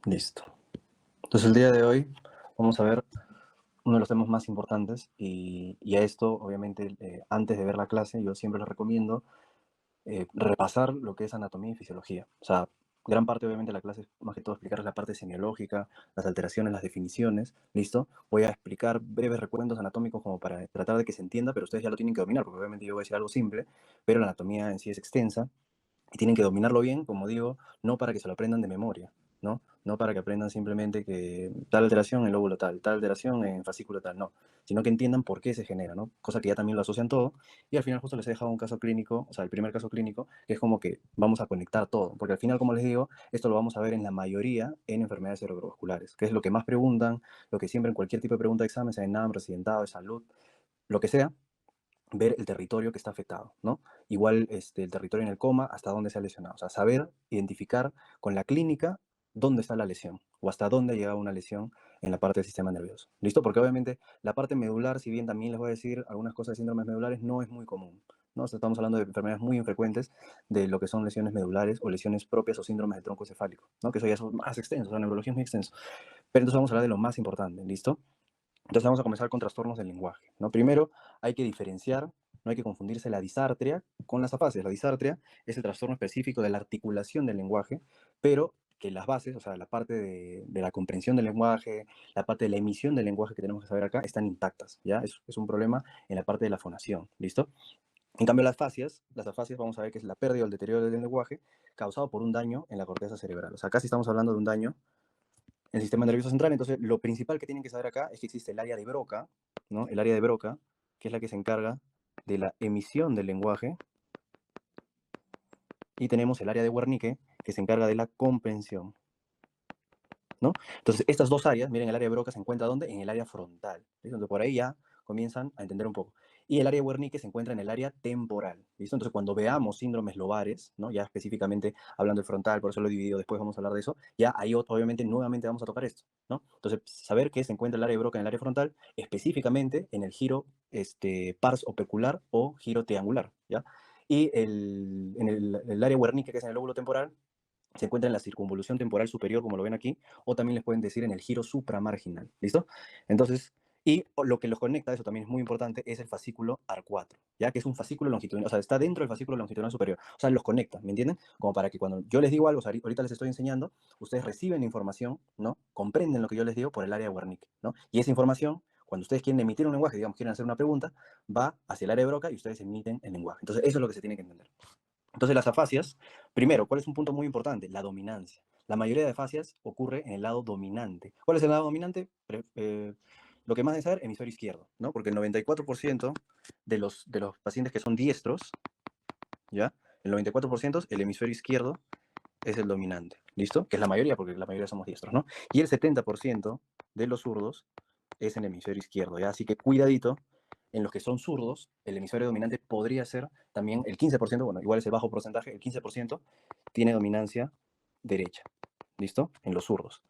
Listo. Entonces el día de hoy vamos a ver uno de los temas más importantes y a esto, obviamente, antes de ver la clase, yo siempre les recomiendo repasar lo que es anatomía y fisiología. O sea, gran parte, obviamente, de la clase es más que todo explicar la parte semiológica, las alteraciones, las definiciones. ¿Listo? Voy a explicar breves recuentos anatómicos como para tratar de que se entienda, pero ustedes ya lo tienen que dominar, porque obviamente yo voy a decir algo simple, pero la anatomía en sí es extensa y tienen que dominarlo bien, como digo, no para que se lo aprendan de memoria, ¿no? No para que aprendan simplemente que tal alteración en lóbulo tal alteración en fascículo tal, no, sino que entiendan por qué se genera, ¿no? Cosa que ya también lo asocian todo, y al final justo les he dejado un caso clínico, o sea, el primer caso clínico, que es como que vamos a conectar todo, porque al final, como les digo, esto lo vamos a ver en la mayoría en enfermedades cerebrovasculares, que es lo que más preguntan, lo que siempre en cualquier tipo de pregunta de examen, sea en NAM, residentado, de salud, lo que sea, ver el territorio que está afectado, ¿no? Igual el territorio en el coma, hasta dónde se ha lesionado. O sea, saber identificar con la clínica dónde está la lesión o hasta dónde ha llegado una lesión en la parte del sistema nervioso. ¿Listo? Porque obviamente la parte medular, si bien también les voy a decir algunas cosas de síndromes medulares, no es muy común, ¿no? O sea, estamos hablando de enfermedades muy infrecuentes de lo que son lesiones medulares o lesiones propias o síndromes de tronco cefálico, ¿no? Que eso ya son más extensos, la neurología es muy extenso. Pero entonces vamos a hablar de lo más importante, ¿listo? Entonces vamos a comenzar con trastornos del lenguaje, ¿no? Primero hay que diferenciar, no hay que confundirse la disartria con las afasias. La disartria es el trastorno específico de la articulación del lenguaje, pero que las bases, o sea, la parte de la comprensión del lenguaje, la parte de la emisión del lenguaje que tenemos que saber acá, están intactas, ¿ya? Es un problema en la parte de la fonación, ¿listo? En cambio, las afasias vamos a ver que es la pérdida o el deterioro del lenguaje causado por un daño en la corteza cerebral. O sea, acá sí estamos hablando de un daño el sistema nervioso central. Entonces, lo principal que tienen que saber acá es que existe el área de Broca, ¿no? El área de Broca, que es la que se encarga de la emisión del lenguaje, y tenemos el área de Wernicke, que se encarga de la comprensión, ¿no? Entonces, estas dos áreas, miren, el área de Broca se encuentra ¿dónde? En el área frontal. ¿Listo? Entonces, por ahí ya comienzan a entender un poco. Y el área de Wernicke se encuentra en el área temporal. ¿Listo? Entonces, cuando veamos síndromes lobares, ¿no? Ya específicamente hablando del frontal, por eso lo he dividido, después vamos a hablar de eso, ya ahí obviamente nuevamente vamos a tocar esto, ¿no? Entonces, saber que se encuentra el área de Broca en el área frontal, específicamente en el giro pars opercular o giro triangular, ¿ya? Y el área Wernicke, que es en el lóbulo temporal, se encuentra en la circunvolución temporal superior, como lo ven aquí, o también les pueden decir en el giro supramarginal, ¿listo? Entonces, y lo que los conecta, eso también es muy importante, es el fascículo AR4, ¿ya? Que es un fascículo longitudinal, o sea, está dentro del fascículo longitudinal superior, o sea, los conecta, ¿me entienden? Como para que cuando yo les digo algo, o sea, ahorita les estoy enseñando, ustedes reciben la información, ¿no? Comprenden lo que yo les digo por el área de Wernicke, ¿no? Y esa información, cuando ustedes quieren emitir un lenguaje, digamos, quieren hacer una pregunta, va hacia el área de Broca y ustedes emiten el lenguaje. Entonces, eso es lo que se tiene que entender. Entonces, las afasias, primero, ¿cuál es un punto muy importante? La dominancia. La mayoría de afasias ocurre en el lado dominante. ¿Cuál es el lado dominante? Lo que más debe saber, hemisferio izquierdo, ¿no? Porque el 94% de los pacientes que son diestros, ¿ya? El 94% el hemisferio izquierdo es el dominante, ¿listo? Que es la mayoría, porque la mayoría somos diestros, ¿no? Y el 70% de los zurdos es el hemisferio izquierdo, ¿ya? Así que cuidadito, en los que son zurdos, el hemisferio dominante podría ser también el 15%, bueno, igual es el bajo porcentaje, el 15% tiene dominancia derecha, ¿listo? En los zurdos.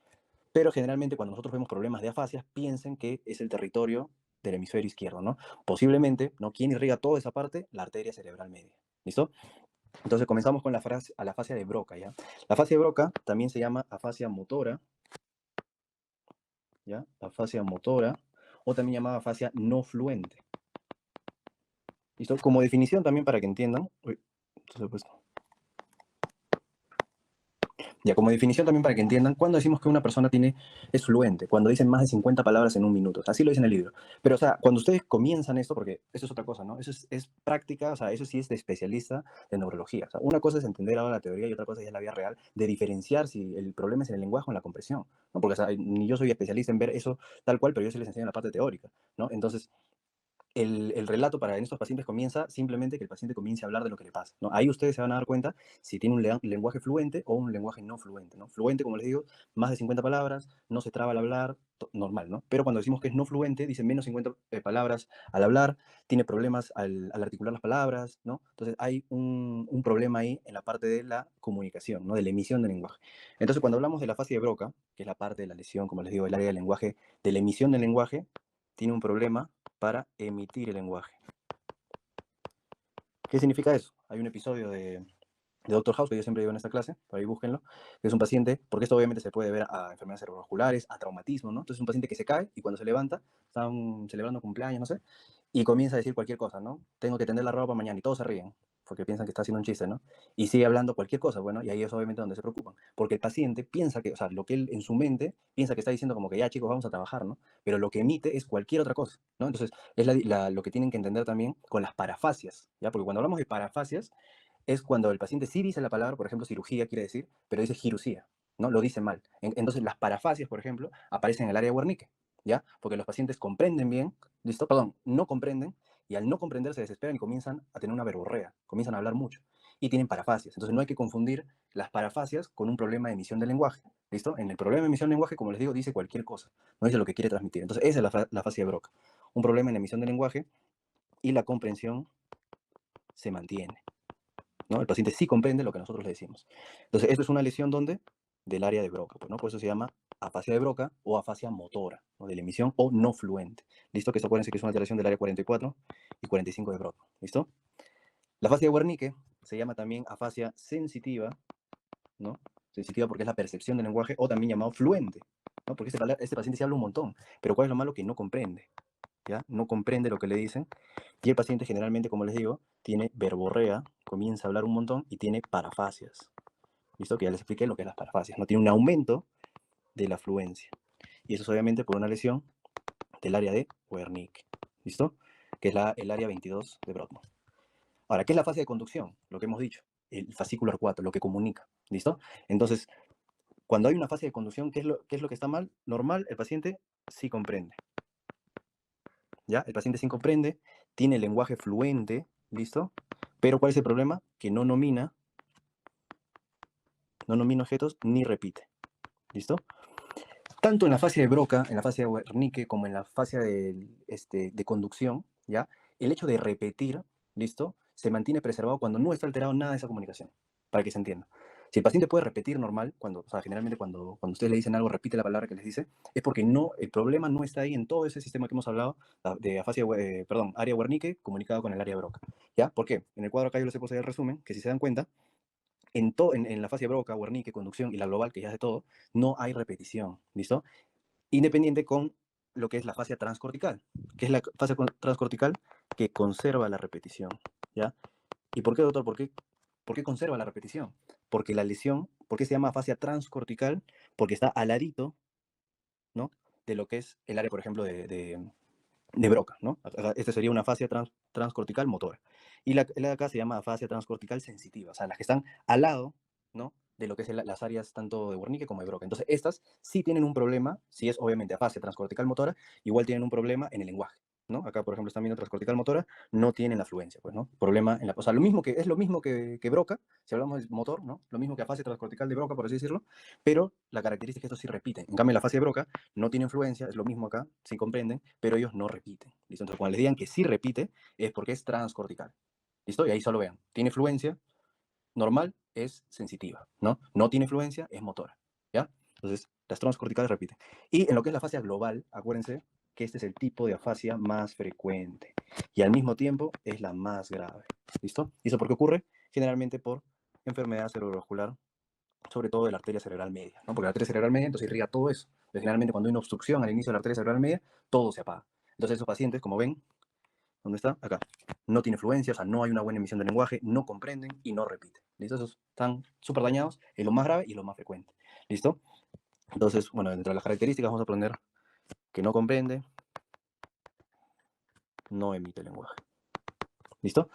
Pero generalmente cuando nosotros vemos problemas de afasias, piensen que es el territorio del hemisferio izquierdo, ¿no? Posiblemente, ¿no? ¿Quién irriga toda esa parte? La arteria cerebral media, ¿listo? Entonces comenzamos con la afasia de Broca, ¿ya? La afasia de Broca también se llama afasia motora, ¿ya? Afasia motora, o también llamada afasia no fluente. ¿Listo? Como definición también para que entiendan. Uy, entonces, pues, ya, como definición también para que entiendan, cuando decimos que una persona es fluente, cuando dicen más de 50 palabras en un minuto, así lo dice en el libro. Pero, o sea, cuando ustedes comienzan esto, porque eso es otra cosa, ¿no? Eso es práctica, o sea, eso sí es de especialista de neurología. O sea, una cosa es entender ahora la teoría y otra cosa es la vida real, de diferenciar si el problema es en el lenguaje o en la compresión, ¿no? Porque, o sea, ni yo soy especialista en ver eso tal cual, pero yo sí les enseño la parte teórica, ¿no? Entonces, el relato para en estos pacientes comienza simplemente que el paciente comience a hablar de lo que le pasa, ¿no? Ahí ustedes se van a dar cuenta si tiene un lenguaje fluente o un lenguaje no fluente, ¿no? Fluente, como les digo, más de 50 palabras, no se traba al hablar, normal, ¿no? Pero cuando decimos que es no fluente, dice menos 50 palabras al hablar, tiene problemas al articular las palabras, ¿no? Entonces hay un problema ahí en la parte de la comunicación, ¿no? De la emisión del lenguaje. Entonces cuando hablamos de la fase de Broca, que es la parte de la lesión, como les digo, el área del lenguaje, de la emisión del lenguaje, tiene un problema para emitir el lenguaje. ¿Qué significa eso? Hay un episodio de Doctor House, que yo siempre digo en esta clase, por ahí búsquenlo, que es un paciente, porque esto obviamente se puede ver a enfermedades cerebrovasculares, a traumatismo, ¿no? Entonces es un paciente que se cae y cuando se levanta, están celebrando cumpleaños, no sé, y comienza a decir cualquier cosa, ¿no? Tengo que tender la ropa mañana y todos se ríen, porque piensan que está haciendo un chiste, ¿no? Y sigue hablando cualquier cosa, bueno, y ahí es obviamente donde se preocupan, porque el paciente piensa que, o sea, lo que él en su mente piensa que está diciendo como que ya chicos, vamos a trabajar, ¿no? Pero lo que emite es cualquier otra cosa, ¿no? Entonces es lo que tienen que entender también con las parafasias, ¿ya? Porque cuando hablamos de parafasias, es cuando el paciente sí dice la palabra, por ejemplo, cirugía quiere decir, pero dice girucía, ¿no? Lo dice mal. Entonces, las parafasias, por ejemplo, aparecen en el área de Wernicke, ¿ya? Porque los pacientes comprenden bien, ¿listo? Perdón, no comprenden, y al no comprender se desesperan y comienzan a tener una verborrea, comienzan a hablar mucho, y tienen parafasias. Entonces, no hay que confundir las parafasias con un problema de emisión del lenguaje, ¿listo? En el problema de emisión del lenguaje, como les digo, dice cualquier cosa, no dice lo que quiere transmitir. Entonces, esa es la fasia de Broca. Un problema en la emisión del lenguaje y la comprensión se mantiene. ¿No? El paciente sí comprende lo que nosotros le decimos. Entonces, esto es una lesión ¿dónde? Del área de Broca, pues, ¿no? Por eso se llama afasia de Broca o afasia motora, ¿no? De la emisión o no fluente. ¿Listo? Que esto acuérdense que es una alteración del área 44 y 45 de Broca. ¿Listo? La afasia de Wernicke se llama también afasia sensitiva, ¿no? Sensitiva porque es la percepción del lenguaje o también llamado fluente, ¿no? Porque este paciente se habla un montón, pero ¿cuál es lo malo? Que no comprende, ¿ya? No comprende lo que le dicen y el paciente generalmente, como les digo, tiene verborrea, comienza a hablar un montón y tiene parafasias. ¿Listo? Que ya les expliqué lo que es las parafasias. No tiene un aumento de la fluencia. Y eso es obviamente por una lesión del área de Wernicke. ¿Listo? Que es el área 22 de Brodmann. Ahora, ¿qué es la fase de conducción? Lo que hemos dicho. El fascículo R4, lo que comunica. ¿Listo? Entonces, cuando hay una fase de conducción, qué es lo que está mal? Normal, el paciente sí comprende. ¿Ya? El paciente sí comprende, tiene lenguaje fluente, ¿listo? Pero ¿cuál es el problema? Que no nomina objetos ni repite, ¿listo? Tanto en la fase de Broca, en la fase de Wernicke, como en la fase de conducción, ¿ya? El hecho de repetir, ¿listo? Se mantiene preservado cuando no está alterado nada de esa comunicación, para que se entienda. Si el paciente puede repetir normal, o sea, generalmente cuando ustedes le dicen algo, repite la palabra que les dice, es porque el problema no está ahí en todo ese sistema que hemos hablado, de afasia, perdón, área Wernicke comunicado con el área Broca, ¿ya? ¿Por qué? En el cuadro acá yo les he puesto el resumen, que si se dan cuenta, en la fase Broca, Wernicke, conducción y la global, que ya es de todo, no hay repetición, ¿listo? Independiente con lo que es la fascia transcortical, que es la fascia transcortical que conserva la repetición, ¿ya? ¿Y por qué, doctor? ¿Por qué conserva la repetición? Porque la lesión, ¿por qué se llama fascia transcortical? Porque está al ladito, ¿no? De lo que es el área, por ejemplo, de Broca, ¿no? Esta sería una fascia transcortical motora. Y la de acá se llama fascia transcortical sensitiva, o sea, las que están al lado, ¿no? De lo que es las áreas tanto de Wernicke como de Broca. Entonces, estas sí tienen un problema, si es obviamente afasia transcortical motora, igual tienen un problema en el lenguaje, ¿no? Acá, por ejemplo, están viendo transcortical motora, no tienen la fluencia, pues, ¿no? Problema en la... O sea, es lo mismo que Broca, si hablamos de motor, ¿no? Lo mismo que afasia transcortical de Broca, por así decirlo, pero la característica es que estos sí repiten. En cambio, la fascia de Broca no tiene influencia, es lo mismo acá, sí comprenden, pero ellos no repiten. ¿Listo? Entonces, cuando les digan que sí repite, es porque es transcortical. ¿Listo? Y ahí solo vean, tiene fluencia, normal es sensitiva, ¿no? No tiene fluencia, es motora, ¿ya? Entonces, las transcorticales repiten. Y en lo que es la fascia global, acuérdense que este es el tipo de afasia más frecuente y al mismo tiempo es la más grave, ¿listo? ¿Y eso por qué ocurre? Generalmente por enfermedad cerebrovascular, sobre todo de la arteria cerebral media, ¿no? Porque la arteria cerebral media entonces irriga todo eso. Entonces, generalmente cuando hay una obstrucción al inicio de la arteria cerebral media, todo se apaga. Entonces esos pacientes, como ven, ¿dónde está? Acá. No tiene fluencia, o sea, no hay una buena emisión de lenguaje, no comprenden y no repiten. ¿Listo? Esos están súper dañados, es lo más grave y lo más frecuente. ¿Listo? Entonces, bueno, entre las características vamos a poner que no comprende, no emite lenguaje. ¿Listo?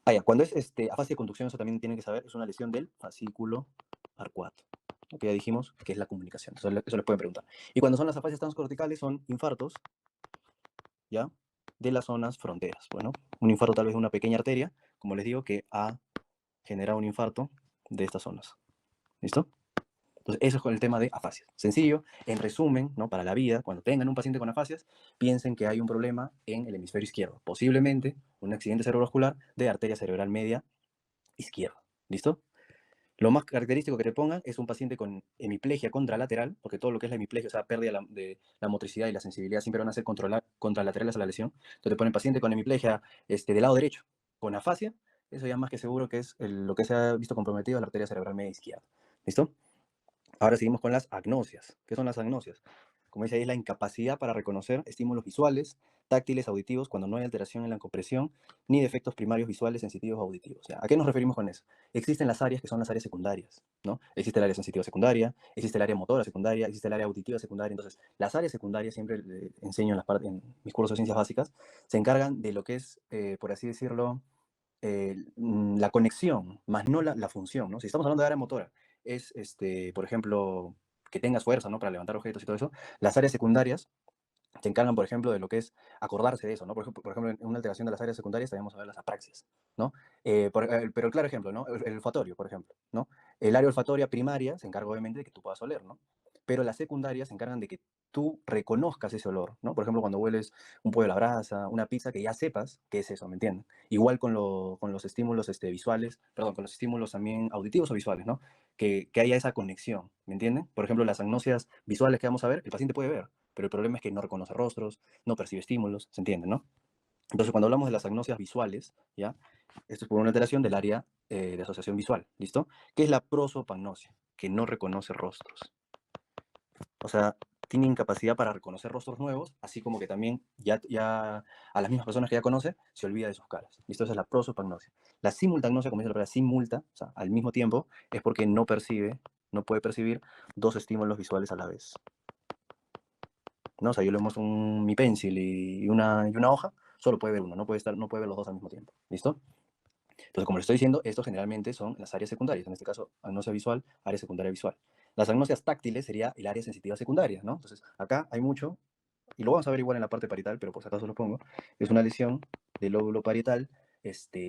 Ah, ya, cuando es afasia de conducción, eso también tienen que saber, es una lesión del fascículo arcuato. Que ya dijimos que es la comunicación. Eso les pueden preguntar. Y cuando son las afasias transcorticales, son infartos, ¿ya? De las zonas fronteras. Bueno, un infarto tal vez de una pequeña arteria, como les digo, que ha generado un infarto de estas zonas. ¿Listo? Entonces, eso es con el tema de afasias. Sencillo, en resumen, ¿no? Para la vida, cuando tengan un paciente con afasias, piensen que hay un problema en el hemisferio izquierdo. Posiblemente un accidente cerebrovascular de arteria cerebral media izquierda. ¿Listo? Lo más característico que te pongan es un paciente con hemiplegia contralateral, porque todo lo que es la hemiplegia, o sea, pérdida de la motricidad y la sensibilidad, siempre van a ser contralaterales a la lesión. Entonces te ponen paciente con hemiplegia del lado derecho, con afasia, eso ya más que seguro que es lo que se ha visto comprometido es la arteria cerebral media izquierda. ¿Listo? Ahora seguimos con las agnosias. ¿Qué son las agnosias? Como dice ahí, es la incapacidad para reconocer estímulos visuales, táctiles, auditivos, cuando no hay alteración en la compresión, ni defectos primarios visuales, sensitivos o auditivos. O sea, ¿a qué nos referimos con eso? Existen las áreas que son las áreas secundarias, ¿no? Existe el área sensitiva secundaria, existe el área motora secundaria, existe el área auditiva secundaria. Entonces, las áreas secundarias, siempre enseño en mis cursos de ciencias básicas, se encargan de lo que es, por así decirlo, la conexión, más no la función, ¿no? Si estamos hablando de área motora, es, por ejemplo, que tengas fuerza, ¿no? Para levantar objetos y todo eso. Las áreas secundarias se encargan, por ejemplo, de lo que es acordarse de eso, ¿no? Por ejemplo, en una alteración de las áreas secundarias tenemos a ver las apraxias, ¿no? Pero el claro ejemplo, ¿no? El olfatorio, por ejemplo, ¿no? El área olfatoria primaria se encarga, obviamente, de que tú puedas oler, ¿no? Pero las secundarias se encargan de que tú reconozcas ese olor, ¿no? Por ejemplo, cuando hueles un pollo a la brasa, una pizza, que ya sepas qué es eso, ¿me entienden? Igual con los estímulos visuales, perdón, con los estímulos también auditivos o visuales, ¿no? Que haya esa conexión, ¿me entienden? Por ejemplo, las agnosias visuales que vamos a ver, el paciente puede ver, pero el problema es que no reconoce rostros, no percibe estímulos, ¿se entiende, no? Entonces, cuando hablamos de las agnosias visuales, ¿ya? Esto es por una alteración del área de asociación visual, ¿listo? ¿Qué es la prosopagnosia? Que no reconoce rostros. O sea, tiene incapacidad para reconocer rostros nuevos, así como que también ya a las mismas personas que ya conoce, se olvida de sus caras. ¿Listo? Esa es la prosopagnosia. La simultagnosia, como dice la palabra simulta, o sea, al mismo tiempo, es porque no percibe, no puede percibir dos estímulos visuales a la vez. ¿No? O sea, yo le muestro mi pencil y una hoja, solo puede ver uno, no puede ver los dos al mismo tiempo. ¿Listo? Entonces, como les estoy diciendo, estos generalmente son las áreas secundarias, en este caso, agnosia visual, área secundaria visual. Las agnosias táctiles sería el área sensitiva secundaria, ¿no? Entonces, acá hay mucho, y lo vamos a ver igual en la parte parietal, pero por si acaso lo pongo, es una lesión del lóbulo parietal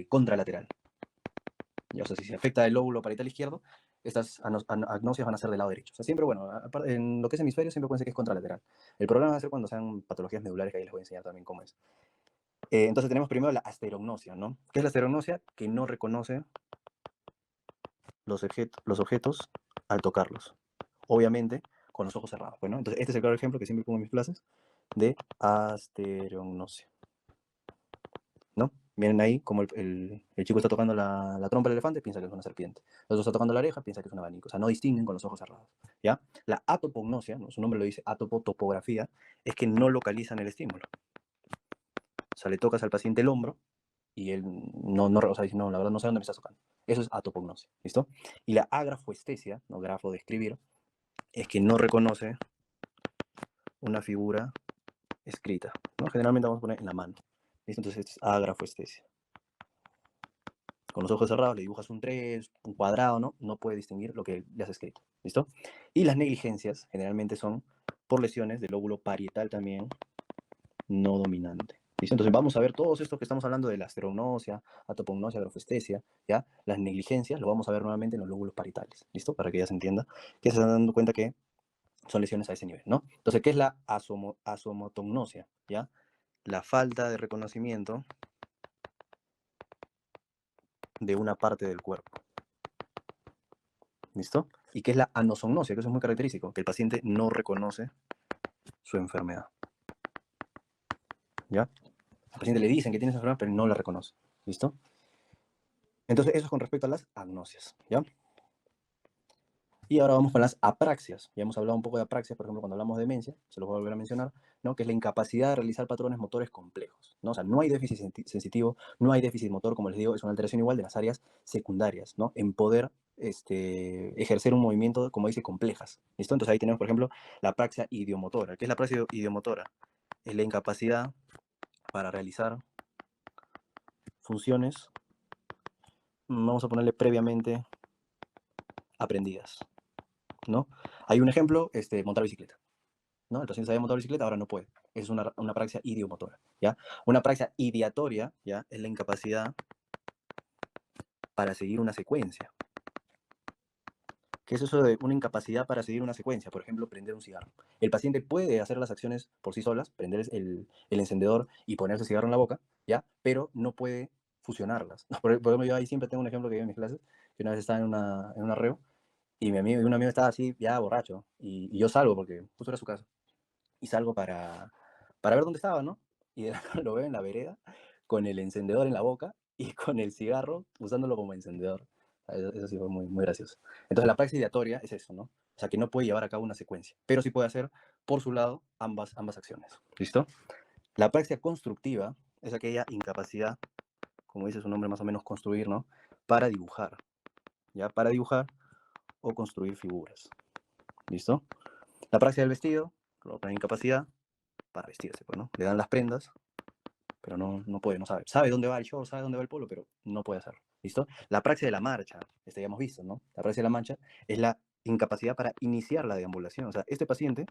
contralateral. Ya, o sea, si se afecta el lóbulo parietal izquierdo, estas agnosias van a ser del lado derecho. O sea, siempre, bueno, en lo que es hemisferio siempre puede ser que es contralateral. El problema va a ser cuando sean patologías medulares, que ahí les voy a enseñar también cómo es. Entonces tenemos primero la asterognosia, ¿no? ¿Qué es la asterognosia? Que no reconoce los objetos al tocarlos. Obviamente, con los ojos cerrados. Bueno, entonces este es el claro ejemplo que siempre pongo en mis clases de asterognosia, ¿no? Miren ahí como el chico está tocando la trompa del elefante, piensa que es una serpiente. El otro está tocando la oreja, piensa que es un abanico. O sea, no distinguen con los ojos cerrados, ¿ya? La atopognosia, ¿no? Su nombre lo dice, atopotopografía, es que no localizan el estímulo. O sea, le tocas al paciente el hombro y él o sea, dice, no, la verdad no sé dónde me estás tocando. Eso es atopognosia, ¿listo? Y la agrafoestesia, no grafo de escribir, es que no reconoce una figura escrita, ¿no? Generalmente vamos a poner en la mano, ¿listo? Entonces esto es agrafoestesia. Con los ojos cerrados le dibujas un 3, un cuadrado, ¿no? No puede distinguir lo que le has escrito, ¿listo? Y las negligencias generalmente son por lesiones del lóbulo parietal también no dominante. ¿Listo? Entonces vamos a ver todos estos que estamos hablando de la asterognosia, atopognosia, agrofestesia, ¿ya? Las negligencias lo vamos a ver nuevamente en los lóbulos parietales, ¿listo? Para que ya se entienda, que se están dando cuenta que son lesiones a ese nivel, ¿no? Entonces, ¿qué es la asomotognosia? ¿Ya? La falta de reconocimiento de una parte del cuerpo, ¿listo? ¿Y qué es la anosognosia? Que eso es muy característico, que el paciente no reconoce su enfermedad, ¿ya? Al paciente le dicen que tiene esa enfermedad, pero no la reconoce, ¿listo? Entonces, eso es con respecto a las agnosias, ¿ya? Y ahora vamos con las apraxias. Ya hemos hablado un poco de apraxias, por ejemplo, cuando hablamos de demencia, se los voy a volver a mencionar, ¿no? Que es la incapacidad de realizar patrones motores complejos, ¿no? O sea, no hay déficit sensitivo, no hay déficit motor, como les digo, es una alteración igual de las áreas secundarias, ¿no? En poder ejercer un movimiento, como dice, complejas, ¿listo? Entonces ahí tenemos, por ejemplo, la apraxia idiomotora. ¿Qué es la apraxia idiomotora? Es la incapacidad para realizar funciones, vamos a ponerle previamente aprendidas, ¿no? Hay un ejemplo, montar bicicleta. ¿No? El paciente sabía montar bicicleta, ahora no puede. Es una apraxia idiomotora, ¿ya? Una apraxia ideatoria, ¿ya? Es la incapacidad para seguir una secuencia. ¿Qué es eso de una incapacidad para seguir una secuencia? Por ejemplo, prender un cigarro. El paciente puede hacer las acciones por sí solas, prender el encendedor y ponerse el cigarro en la boca, ¿ya? Pero no puede fusionarlas. Por ejemplo, yo ahí siempre tengo un ejemplo que veo en mis clases, que una vez estaba en un arreo y un amigo estaba así, ya borracho, y yo salgo porque justo era su casa. Y salgo para ver dónde estaba, ¿no? Y de la nada lo veo en la vereda con el encendedor en la boca y con el cigarro usándolo como encendedor. Eso sí fue muy, muy gracioso. Entonces la praxis ideatoria es eso, ¿no? O sea, que no puede llevar a cabo una secuencia, pero sí puede hacer por su lado ambas acciones. ¿Listo? La praxis constructiva es aquella incapacidad, como dice su nombre más o menos, construir, ¿no? Para dibujar, ¿ya? Para dibujar o construir figuras. ¿Listo? La praxis del vestido, la incapacidad para vestirse, pues, ¿no? Le dan las prendas, pero no puede, no sabe. Sabe dónde va el short, sabe dónde va el polo, pero no puede hacerlo. ¿Listo? La praxis de la marcha, ya hemos visto, ¿no? La praxis de la marcha es la incapacidad para iniciar la deambulación. O sea, este paciente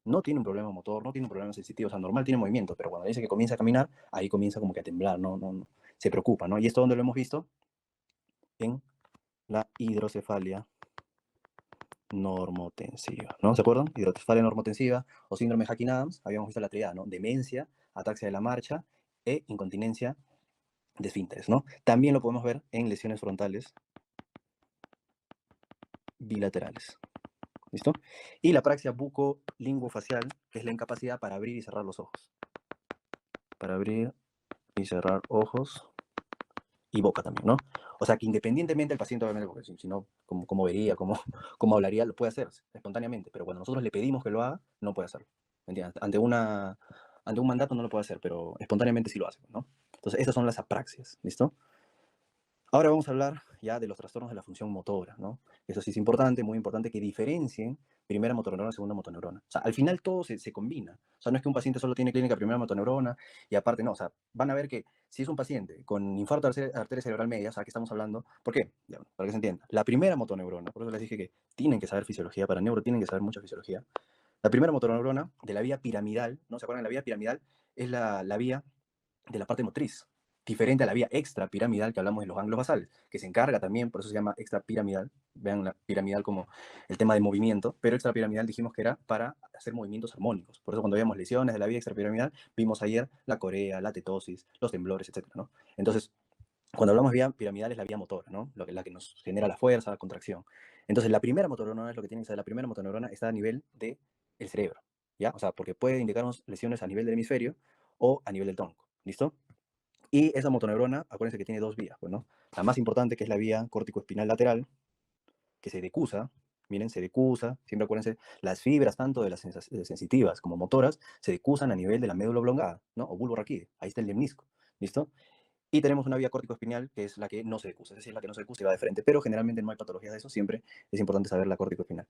no tiene un problema motor, no tiene un problema sensitivo, o sea, normal tiene movimiento, pero cuando dice que comienza a caminar, ahí comienza como que a temblar, no, se preocupa, ¿no? Y esto donde lo hemos visto en la hidrocefalia normotensiva, ¿no? ¿Se acuerdan? Hidrocefalia normotensiva o síndrome de Hacking-Adams, habíamos visto la triada, ¿no? Demencia, ataxia de la marcha e incontinencia de esfínteres, ¿no? También lo podemos ver en lesiones frontales bilaterales, ¿listo? Y la praxia bucolinguofacial, que es la incapacidad para abrir y cerrar los ojos. Para abrir y cerrar ojos y boca también, ¿no? O sea, que independientemente del paciente, obviamente, porque si no, ¿cómo vería, cómo hablaría? Lo puede hacer espontáneamente, pero cuando nosotros le pedimos que lo haga, no puede hacerlo. ¿Me entiendes? Ante un mandato no lo puede hacer, pero espontáneamente sí lo hace, ¿no? Entonces, esas son las apraxias, ¿listo? Ahora vamos a hablar ya de los trastornos de la función motora, ¿no? Eso sí es importante, muy importante, que diferencien primera motoneurona, segunda motoneurona. O sea, al final todo se combina. O sea, no es que un paciente solo tiene clínica primera motoneurona y aparte no. O sea, van a ver que si es un paciente con infarto de arteria cerebral media, o sea, ¿qué estamos hablando? ¿Por qué? Ya, para que se entienda. La primera motoneurona, por eso les dije que tienen que saber fisiología, para neuro tienen que saber mucha fisiología. La primera motoneurona de la vía piramidal, ¿no? ¿Se acuerdan? La vía piramidal es la vía de la parte motriz, diferente a la vía extrapiramidal que hablamos de los ganglios basales, que se encarga también, por eso se llama extrapiramidal, vean la piramidal como el tema de movimiento, pero extrapiramidal dijimos que era para hacer movimientos armónicos. Por eso cuando veíamos lesiones de la vía extrapiramidal, vimos ayer la corea, la tetosis, los temblores, etc., ¿no? Entonces, cuando hablamos de vía piramidal es la vía motora, ¿no? La que nos genera la fuerza, la contracción. Entonces, la primera motoneurona es lo que tiene que ser, la primera motoneurona está a nivel del cerebro, ¿ya? O sea, porque puede indicarnos lesiones a nivel del hemisferio o a nivel del tronco, ¿listo? Y esa motoneurona, acuérdense que tiene dos vías, pues, ¿no? La más importante, que es la vía córtico-espinal lateral, que se decusa, miren, se decusa, siempre acuérdense, las fibras tanto de las sensitivas como motoras se decusan a nivel de la médula oblongada, ¿no? O bulbo raquídeo, ahí está el lemnisco, ¿listo? Y tenemos una vía córtico-espinal que es la que no se decusa, es decir, la que no se decusa y va de frente, pero generalmente no hay patologías de eso, siempre es importante saber la córtico-espinal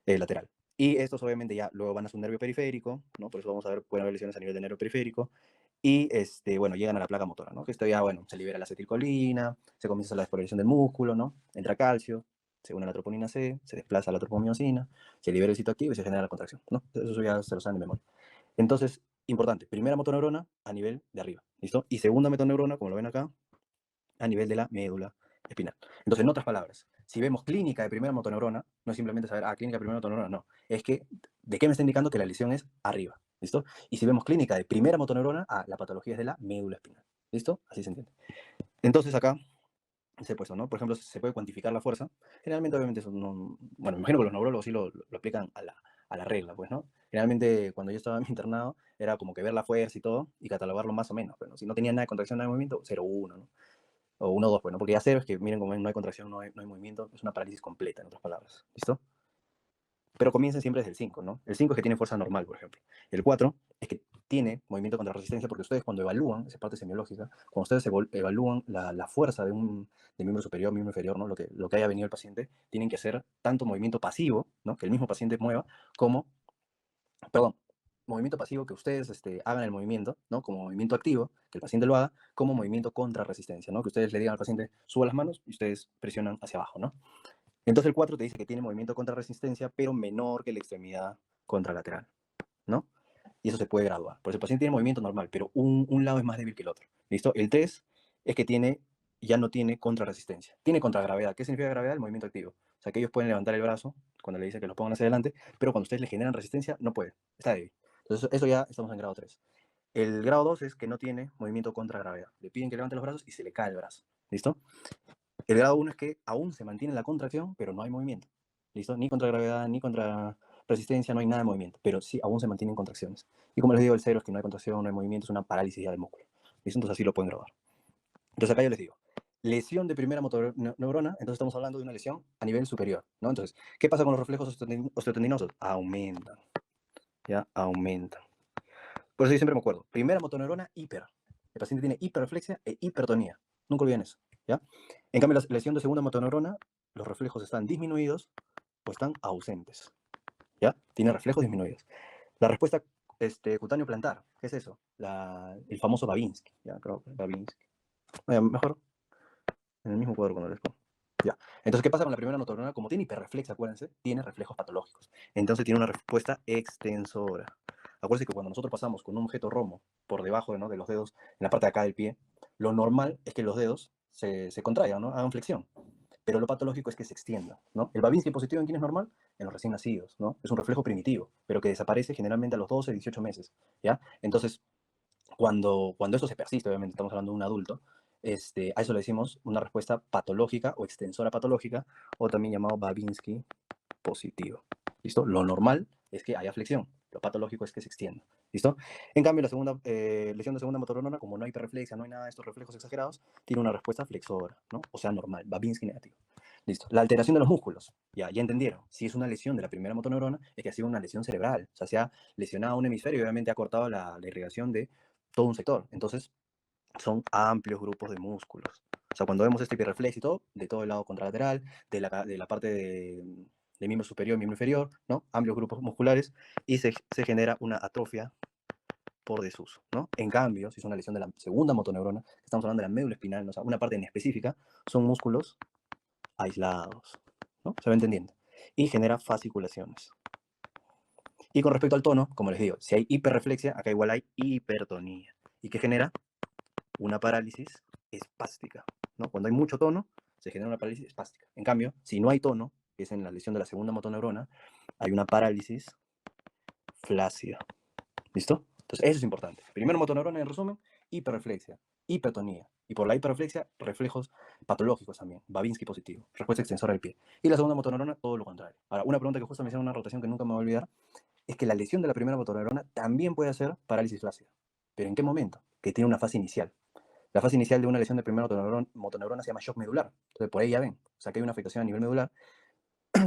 lateral. Y estos obviamente ya luego van a su nervio periférico, ¿no? Por eso vamos a ver, pueden haber lesiones a nivel del nervio periférico, y bueno, llegan a la placa motora, ¿no? Que esto ya, bueno, se libera la acetilcolina, se comienza la despolarización del músculo, ¿no? Entra calcio, se une a la troponina C, se desplaza a la tropomiosina, se libera el citoactivo y se genera la contracción, ¿no? Eso ya se lo saben de memoria. Entonces, importante, primera motoneurona a nivel de arriba, ¿listo? Y segunda motoneurona, como lo ven acá, a nivel de la médula espinal. Entonces, en otras palabras, si vemos clínica de primera motoneurona, no es simplemente saber, clínica de primera motoneurona, no. Es que, ¿de qué me está indicando que la lesión es arriba? ¿Listo? Y si vemos clínica de primera motoneurona, la patología es de la médula espinal. ¿Listo? Así se entiende. Entonces, acá se ha puesto, ¿no? Por ejemplo, se puede cuantificar la fuerza. Generalmente, obviamente, eso no, bueno, me imagino que los neurólogos sí lo aplican a la regla, pues, ¿no? Generalmente, cuando yo estaba en mi internado, era como que ver la fuerza y todo, y catalogarlo más o menos, pero, ¿no? Si no tenía nada de contracción, nada de movimiento, 0,1, ¿no? O 1,2, pues, ¿no? Porque ya 0 es que, miren, como no hay contracción, no hay movimiento, es una parálisis completa, en otras palabras, ¿listo? Pero comiencen siempre desde el 5, ¿no? El 5 es que tiene fuerza normal, por ejemplo. El 4 es que tiene movimiento contra resistencia, porque ustedes cuando evalúan, esa parte semiológica, cuando ustedes evalúan la fuerza de miembro superior, miembro inferior, ¿no? Lo que haya venido el paciente, tienen que hacer tanto movimiento pasivo, ¿no? Que el mismo paciente mueva, como, perdón, movimiento pasivo que ustedes hagan el movimiento, ¿no? Como movimiento activo, que el paciente lo haga, como movimiento contra resistencia, ¿no? Que ustedes le digan al paciente, suba las manos y ustedes presionan hacia abajo, ¿no? Entonces el 4 te dice que tiene movimiento contra resistencia, pero menor que la extremidad contralateral, ¿no? Y eso se puede graduar. Por eso el paciente tiene movimiento normal, pero un lado es más débil que el otro. ¿Listo? El 3 es que ya no tiene contrarresistencia. Tiene contragravedad. ¿Qué significa gravedad? El movimiento activo. O sea, que ellos pueden levantar el brazo cuando le dicen que lo pongan hacia adelante, pero cuando ustedes le generan resistencia, no puede. Está débil. Entonces, eso ya estamos en grado 3. El grado 2 es que no tiene movimiento contra gravedad. Le piden que levante los brazos y se le cae el brazo. ¿Listo? El grado 1 es que aún se mantiene la contracción, pero no hay movimiento. ¿Listo? Ni contra gravedad, ni contra resistencia, no hay nada de movimiento, pero sí aún se mantienen contracciones. Y como les digo, el 0 es que no hay contracción, no hay movimiento, es una parálisis ya del músculo. ¿Listo? Entonces así lo pueden grabar. Entonces acá yo les digo, lesión de primera motoneurona, entonces estamos hablando de una lesión a nivel superior, ¿no? Entonces, ¿qué pasa con los reflejos osteotendinosos? Aumentan, ¿ya? Aumentan. Por eso yo siempre me acuerdo, primera motoneurona, hiper. El paciente tiene hiperreflexia e hipertonía. Nunca olviden eso, ¿ya? En cambio, la lesión de segunda motoneurona, los reflejos están disminuidos o están ausentes, ¿ya? Tiene reflejos disminuidos. La respuesta cutáneo plantar, ¿qué es eso? El famoso Babinski, ¿ya? Creo que Babinski. Mejor en el mismo cuadro cuando les pongo. Ya. Entonces, ¿qué pasa con la primera motoneurona? Como tiene hiperreflex, acuérdense, tiene reflejos patológicos. Entonces tiene una respuesta extensora. Acuérdense que cuando nosotros pasamos con un objeto romo por debajo, ¿no?, de los dedos, en la parte de acá del pie, lo normal es que los dedos se contraigan, ¿no? Hagan flexión. Pero lo patológico es que se extienda, ¿no? El Babinski positivo, ¿en quién es normal? En los recién nacidos, ¿no? Es un reflejo primitivo, pero que desaparece generalmente a los 12, 18 meses, ¿ya? Entonces, cuando eso se persiste, obviamente estamos hablando de un adulto, a eso le decimos una respuesta patológica o extensora patológica, o también llamado Babinski positivo. ¿Listo? Lo normal es que haya flexión, lo patológico es que se extienda. ¿Listo? En cambio, la segunda lesión de segunda motoneurona, como no hay hiperreflexia, no hay nada de estos reflejos exagerados, tiene una respuesta flexora, ¿no? O sea, normal, Babinski negativo. Listo. La alteración de los músculos, ya entendieron. Si es una lesión de la primera motoneurona, es que ha sido una lesión cerebral. O sea, se ha lesionado un hemisferio y obviamente ha cortado la irrigación de todo un sector. Entonces, son amplios grupos de músculos. O sea, cuando vemos este hiperreflex y todo, de todo el lado contralateral, de la parte de miembro superior, miembro inferior, ¿no? Amplios grupos musculares, y se genera una atrofia por desuso, ¿no? En cambio, si es una lesión de la segunda motoneurona, estamos hablando de la médula espinal, ¿no? O sea, una parte en específica, son músculos aislados, ¿no? ¿Se va entendiendo? Y genera fasciculaciones. Y con respecto al tono, como les digo, si hay hiperreflexia, acá igual hay hipertonía. ¿Y qué genera? Una parálisis espástica, ¿no? Cuando hay mucho tono, se genera una parálisis espástica. En cambio, si no hay tono, que es en la lesión de la segunda motoneurona, hay una parálisis flácida. ¿Listo? Entonces, eso es importante. Primero motoneurona, en resumen, hiperreflexia, hipertonía. Y por la hiperreflexia, reflejos patológicos también. Babinski positivo, respuesta extensora del pie. Y la segunda motoneurona, todo lo contrario. Ahora, una pregunta que justo me hicieron en una rotación que nunca me voy a olvidar, es que la lesión de la primera motoneurona también puede hacer parálisis flácida. ¿Pero en qué momento? Que tiene una fase inicial. La fase inicial de una lesión de primera motoneurona se llama shock medular. Entonces, por ahí ya ven. O sea, que hay una afectación a nivel medular.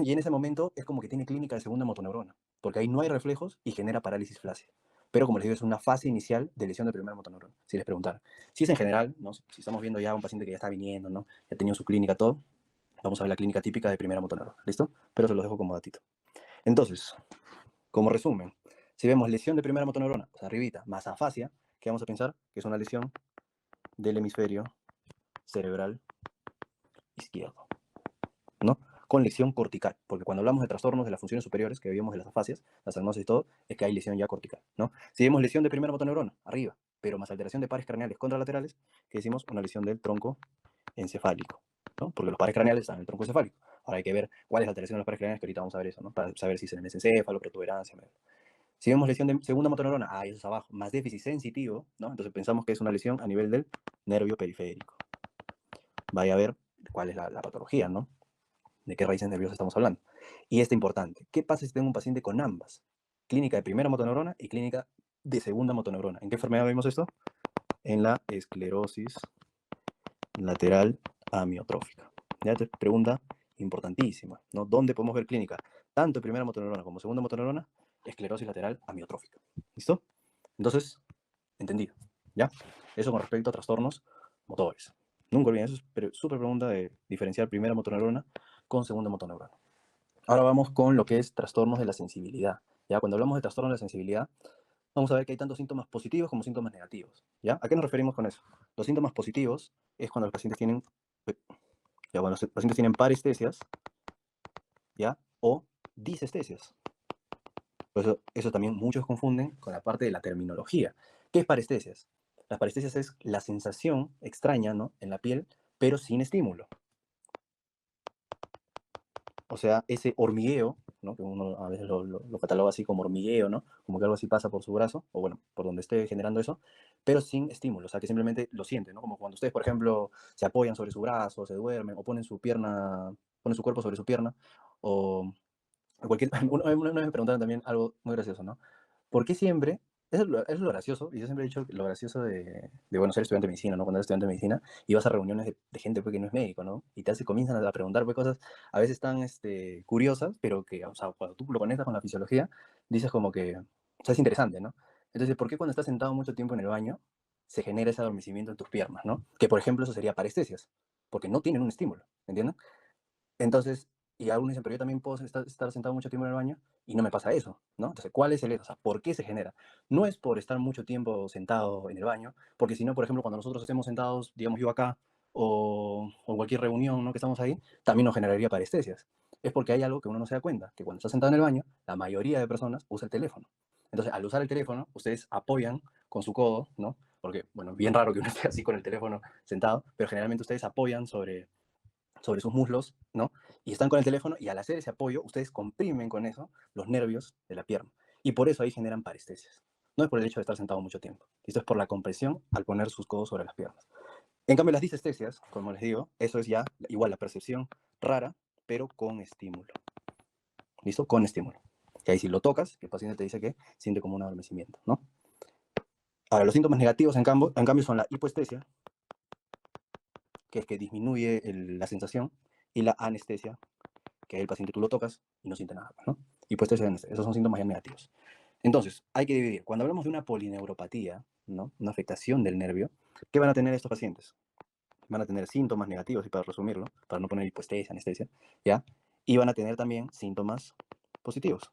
Y en ese momento es como que tiene clínica de segunda motoneurona. Porque ahí no hay reflejos y genera parálisis flácida. Pero como les digo, es una fase inicial de lesión de primera motoneurona. Si les preguntaran. Si es en general, ¿no? Si estamos viendo ya a un paciente que ya está viniendo, ¿no? Ya ha tenido su clínica, todo. Vamos a ver la clínica típica de primera motoneurona. ¿Listo? Pero se los dejo como datito. Entonces, como resumen, si vemos lesión de primera motoneurona, o sea, arribita, más afasia, ¿qué vamos a pensar? Que es una lesión del hemisferio cerebral izquierdo, ¿no? Con lesión cortical, porque cuando hablamos de trastornos de las funciones superiores, que vimos de las afasias, las agnosis y todo, es que hay lesión ya cortical, ¿no? Si vemos lesión de primera motoneurona, arriba, pero más alteración de pares craneales contralaterales, que decimos una lesión del tronco encefálico, ¿no? Porque los pares craneales están en el tronco encefálico. Ahora hay que ver cuál es la alteración de los pares craneales, que ahorita vamos a ver eso, ¿no? Para saber si es en el encéfalo, protuberancia, si vemos lesión de segunda motoneurona, eso es abajo, más déficit sensitivo, ¿no? Entonces pensamos que es una lesión a nivel del nervio periférico. Vaya a ver cuál es la patología, ¿no? De qué raíces nerviosas estamos hablando. Y esto importante, ¿qué pasa si tengo un paciente con ambas? Clínica de primera motoneurona y clínica de segunda motoneurona. ¿En qué enfermedad vemos esto? En la esclerosis lateral amiotrófica. Ya te pregunta importantísima, ¿no? ¿Dónde podemos ver clínica? Tanto de primera motoneurona como segunda motoneurona, esclerosis lateral amiotrófica. ¿Listo? Entonces, entendido, ¿ya? Eso con respecto a trastornos motores. Nunca olviden, eso es súper pregunta de diferenciar primera motoneurona con segunda motoneurona. Ahora vamos con lo que es trastornos de la sensibilidad. ¿Ya? Cuando hablamos de trastornos de la sensibilidad, vamos a ver que hay tanto síntomas positivos como síntomas negativos. ¿Ya? ¿A qué nos referimos con eso? Los síntomas positivos es cuando los pacientes tienen, ya, bueno, los pacientes tienen parestesias, ¿ya? O disestesias. Por eso también muchos confunden con la parte de la terminología. ¿Qué es parestesias? Las parestesias es la sensación extraña, ¿no?, en la piel, pero sin estímulo. O sea, ese hormigueo, ¿no?, que uno a veces lo cataloga así como hormigueo, ¿no? Como que algo así pasa por su brazo, o bueno, por donde esté generando eso, pero sin estímulo, o sea, que simplemente lo siente, ¿no? Como cuando ustedes, por ejemplo, se apoyan sobre su brazo, se duermen, o ponen su pierna, ponen su cuerpo sobre su pierna, o cualquier... Una vez me preguntaron también algo muy gracioso, ¿no? ¿Por qué siempre Es lo gracioso, y yo siempre he dicho que lo gracioso bueno, ser estudiante de medicina, ¿no? Cuando eres estudiante de medicina y vas a reuniones de gente pues, que no es médico, ¿no? Y comienzan a preguntar pues, cosas a veces tan curiosas, pero que, o sea, cuando tú lo conectas con la fisiología, dices como que, o sea, es interesante, ¿no? Entonces, ¿por qué cuando estás sentado mucho tiempo en el baño se genera ese adormecimiento en tus piernas, ¿no? Que, por ejemplo, eso sería parestesias, porque no tienen un estímulo, ¿entiendes? Entonces, y algunos dicen, pero yo también puedo estar sentado mucho tiempo en el baño y no me pasa eso, ¿no? Entonces, ¿cuál es el eso? O sea, ¿por qué se genera? No es por estar mucho tiempo sentado en el baño, porque si no, por ejemplo, cuando nosotros estemos sentados, digamos yo acá, o en cualquier reunión, ¿no? Que estamos ahí, también nos generaría parestesias. Es porque hay algo que uno no se da cuenta, que cuando está sentado en el baño, la mayoría de personas usa el teléfono. Entonces, al usar el teléfono, ustedes apoyan con su codo, ¿no? Porque, bueno, bien raro que uno esté así con el teléfono sentado, pero generalmente ustedes apoyan sobre sus muslos, ¿no? Y están con el teléfono y al hacer ese apoyo, ustedes comprimen con eso los nervios de la pierna. Y por eso ahí generan parestesias. No es por el hecho de estar sentado mucho tiempo. Esto es por la compresión al poner sus codos sobre las piernas. En cambio, las disestesias, como les digo, eso es ya igual la percepción rara, pero con estímulo. ¿Listo? Con estímulo. Que ahí si lo tocas, el paciente te dice que siente como un adormecimiento, ¿no? Ahora, los síntomas negativos, en cambio son la hipoestesia, que es que disminuye la sensación, y la anestesia, que el paciente tú lo tocas y no siente nada, ¿no? Y pues esos son síntomas ya negativos. Entonces, hay que dividir. Cuando hablamos de una polineuropatía, ¿no? Una afectación del nervio, ¿qué van a tener estos pacientes? Van a tener síntomas negativos, y para resumirlo, para no poner hipoestesia, anestesia, ¿ya? Y van a tener también síntomas positivos.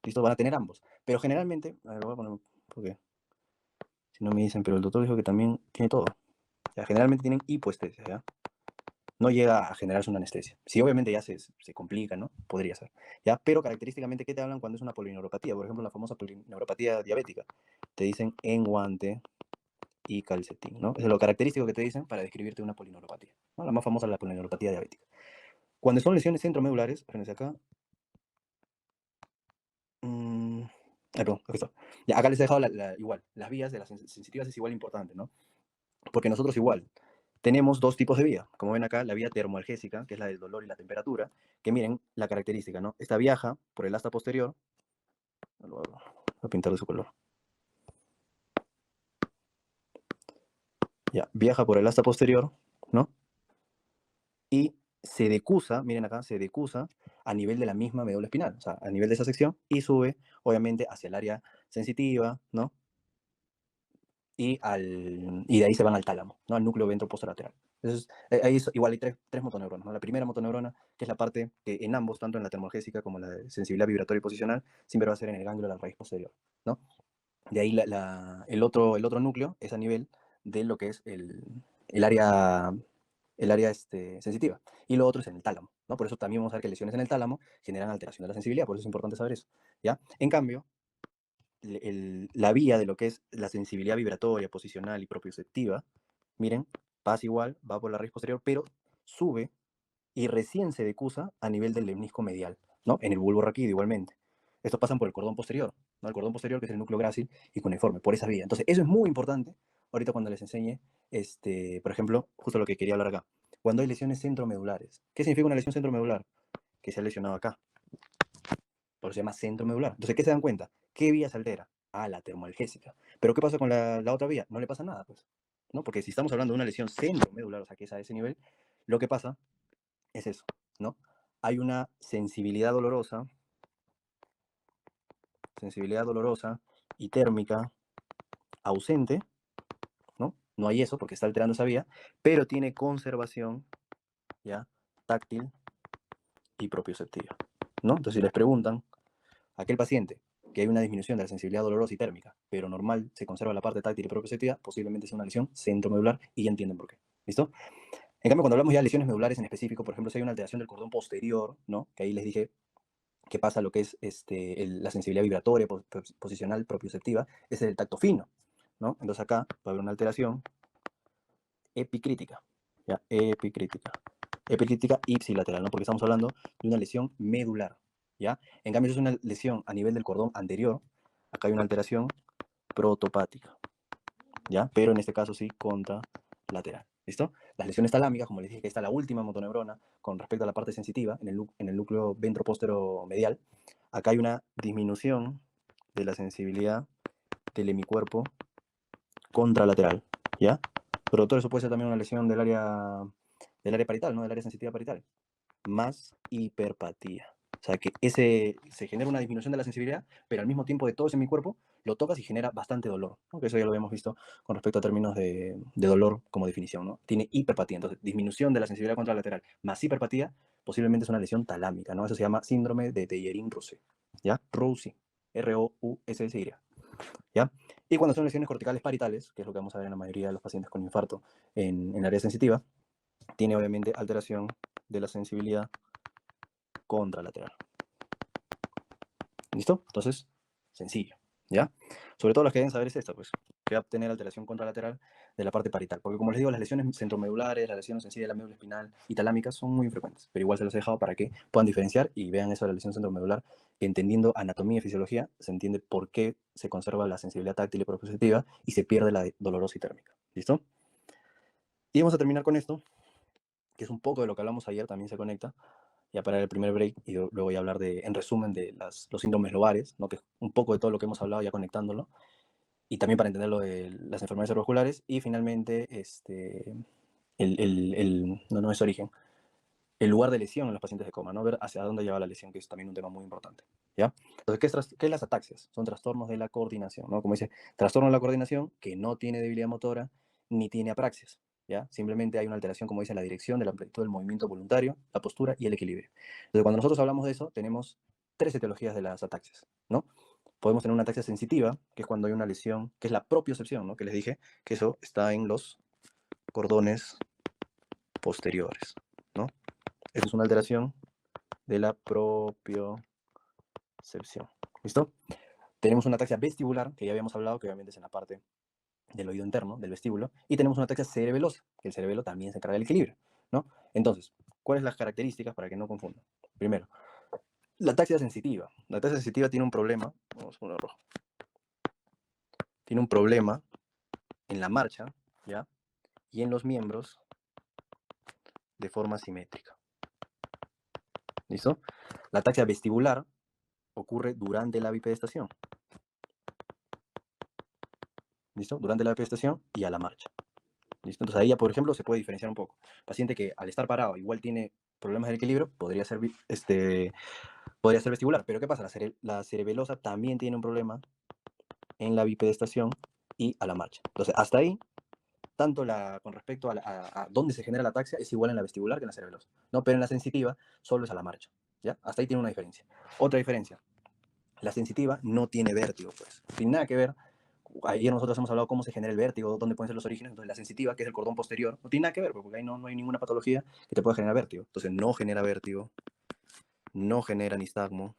¿Listo? Van a tener ambos. Pero generalmente, a ver, lo voy a poner, porque si no me dicen, pero el doctor dijo que también tiene todo. Ya, generalmente tienen hipoestesia, ¿ya? No llega a generarse una anestesia. Si obviamente ya se complica, ¿no? Podría ser. ¿Ya? Pero característicamente, ¿qué te hablan cuando es una polineuropatía? Por ejemplo, la famosa polineuropatía diabética. Te dicen enguante y calcetín, ¿no? Es lo característico que te dicen para describirte una polineuropatía, ¿no? La más famosa es la polineuropatía diabética. Cuando son lesiones centromedulares, espérense acá. Perdón, aquí está. Ya, acá les he dejado igual. Las vías de las sensitivas es igual importante, ¿no? Porque nosotros igual tenemos dos tipos de vía. Como ven acá, la vía termoalgésica, que es la del dolor y la temperatura, que miren la característica, ¿no? Esta viaja por el asta posterior, lo voy a pintar de su color. Ya, viaja por el asta posterior, ¿no? Y se decusa, miren acá, se decusa a nivel de la misma médula espinal, o sea, a nivel de esa sección, y sube, obviamente, hacia el área sensitiva, ¿no? Y de ahí se van al tálamo, ¿no? Al núcleo ventroposterolateral. Entonces, ahí igual hay tres motoneuronas, ¿no? La primera motoneurona, que es la parte que en ambos, tanto en la termogésica como en la de sensibilidad vibratoria y posicional, siempre va a ser en el ganglio de la raíz posterior, ¿no? De ahí el otro núcleo es a nivel de lo que es el área, sensitiva. Y lo otro es en el tálamo, ¿no? Por eso también vamos a ver que lesiones en el tálamo generan alteración de la sensibilidad, por eso es importante saber eso, ¿ya? En cambio, la vía de lo que es la sensibilidad vibratoria, posicional y propioceptiva, miren, pasa igual, va por la raíz posterior, pero sube y recién se decusa a nivel del lemnisco medial, ¿no? En el bulbo raquídeo igualmente. Estos pasan por el cordón posterior, ¿no? El cordón posterior, que es el núcleo grácil y cuneiforme, por esa vía. Entonces, eso es muy importante ahorita cuando les enseñe, por ejemplo, justo lo que quería hablar acá. Cuando hay lesiones centromedulares. ¿Qué significa una lesión centromedular? Que se ha lesionado acá. Por eso se llama centro medular. Entonces, ¿qué se dan cuenta? ¿Qué vía se altera? Ah, la termoalgésica. Pero ¿qué pasa con la otra vía? No le pasa nada, pues. ¿No? Porque si estamos hablando de una lesión centromedular, o sea, que es a ese nivel, lo que pasa es eso, ¿no? Hay una sensibilidad dolorosa y térmica ausente, ¿no? No hay eso porque está alterando esa vía, pero tiene conservación, ¿ya? Táctil y propioceptiva, ¿no? Entonces, si les preguntan, aquel paciente que hay una disminución de la sensibilidad dolorosa y térmica, pero normal se conserva la parte táctil y propioceptiva, posiblemente sea una lesión centromedular y ya entienden por qué. ¿Listo? En cambio, cuando hablamos ya de lesiones medulares en específico, por ejemplo, si hay una alteración del cordón posterior, ¿no? Que ahí les dije que pasa lo que es la sensibilidad vibratoria, posicional, propioceptiva, es el tacto fino, ¿no? Entonces acá va a haber una alteración epicrítica, ¿ya? Epicrítica ipsilateral, ¿no? Porque estamos hablando de una lesión medular, ¿ya? En cambio, si es una lesión a nivel del cordón anterior, acá hay una alteración protopática, ¿ya? Pero en este caso sí contralateral, ¿listo? Las lesiones talámicas, como les dije, que está la última motoneurona con respecto a la parte sensitiva, en el núcleo ventropóstero medial, acá hay una disminución de la sensibilidad del hemicuerpo contralateral, ¿ya? Pero todo eso puede ser también una lesión del área parietal, ¿no? Del área sensitiva parietal. Más hiperpatía. O sea, que se genera una disminución de la sensibilidad, pero al mismo tiempo de todo ese mi cuerpo, lo tocas y genera bastante dolor, ¿no? Que eso ya lo habíamos visto con respecto a términos de dolor como definición, ¿no? Tiene hiperpatía. Entonces, disminución de la sensibilidad contralateral más hiperpatía, posiblemente es una lesión talámica, ¿no? Eso se llama síndrome de Deyerin-Roussy, ¿ya? Roussy, R-O-U-S-S-Y, ¿ya? Y cuando son lesiones corticales parietales, que es lo que vamos a ver en la mayoría de los pacientes con infarto en área sensitiva, tiene obviamente alteración de la sensibilidad contralateral. ¿Listo? Entonces, sencillo, ¿ya? Sobre todo las que deben saber es esta, pues, que va a tener alteración contralateral de la parte parietal. Porque como les digo, las lesiones centromedulares, las lesiones sencillas de la médula espinal y talámicas son muy frecuentes, pero igual se los he dejado para que puedan diferenciar y vean eso de la lesión centromedular, entendiendo anatomía y fisiología, se entiende por qué se conserva la sensibilidad táctil y proprioceptiva y se pierde la dolorosa y térmica. ¿Listo? Y vamos a terminar con esto, que es un poco de lo que hablamos ayer, también se conecta, ya para el primer break, y luego voy a hablar en resumen de los síndromes lobares, ¿no? Que es un poco de todo lo que hemos hablado ya conectándolo, y también para entender lo de las enfermedades cerebrovasculares, y finalmente, no es origen, el lugar de lesión en los pacientes de coma, ¿no? Ver hacia dónde lleva la lesión, que es también un tema muy importante, ¿ya? Entonces, ¿qué es las ataxias? Son trastornos de la coordinación, ¿no? Como dice, trastorno de la coordinación que no tiene debilidad motora ni tiene apraxias, ¿ya? Simplemente hay una alteración, como dice, la dirección, de la amplitud del movimiento voluntario, la postura y el equilibrio. Entonces, cuando nosotros hablamos de eso, tenemos tres etiologías de las ataxias, ¿no? Podemos tener una ataxia sensitiva, que es cuando hay una lesión, que es la propiocepción, ¿no? Que les dije que eso está en los cordones posteriores, ¿no? Eso es una alteración de la propiocepción. ¿Listo? Tenemos una ataxia vestibular, que ya habíamos hablado, que obviamente es en la parte del oído interno, del vestíbulo, y tenemos una ataxia cerebelosa, que el cerebelo también se encarga del equilibrio, ¿no? Entonces, ¿cuáles son las características para que no confundan? Primero, la ataxia sensitiva. La ataxia sensitiva tiene un problema, vamos a ponerlo rojo, tiene un problema en la marcha, ¿ya? Y en los miembros de forma simétrica. ¿Listo? La ataxia vestibular ocurre durante la bipedestación. ¿Listo? Durante la bipedestación y a la marcha. ¿Listo? Entonces ahí ya, por ejemplo, se puede diferenciar un poco. Paciente que al estar parado igual tiene problemas del equilibrio, podría ser vestibular. Pero ¿qué pasa? La cerebelosa también tiene un problema en la bipedestación y a la marcha. Entonces, hasta ahí, tanto con respecto a dónde se genera la ataxia, es igual en la vestibular que en la cerebelosa, ¿no? Pero en la sensitiva solo es a la marcha, ¿ya? Hasta ahí tiene una diferencia. Otra diferencia, la sensitiva no tiene vértigo, pues. Sin nada que ver. Ayer nosotros hemos hablado cómo se genera el vértigo, dónde pueden ser los orígenes. Entonces, la sensitiva, que es el cordón posterior, no tiene nada que ver, porque ahí no hay ninguna patología que te pueda generar vértigo. Entonces, no genera vértigo, no genera nistagmo,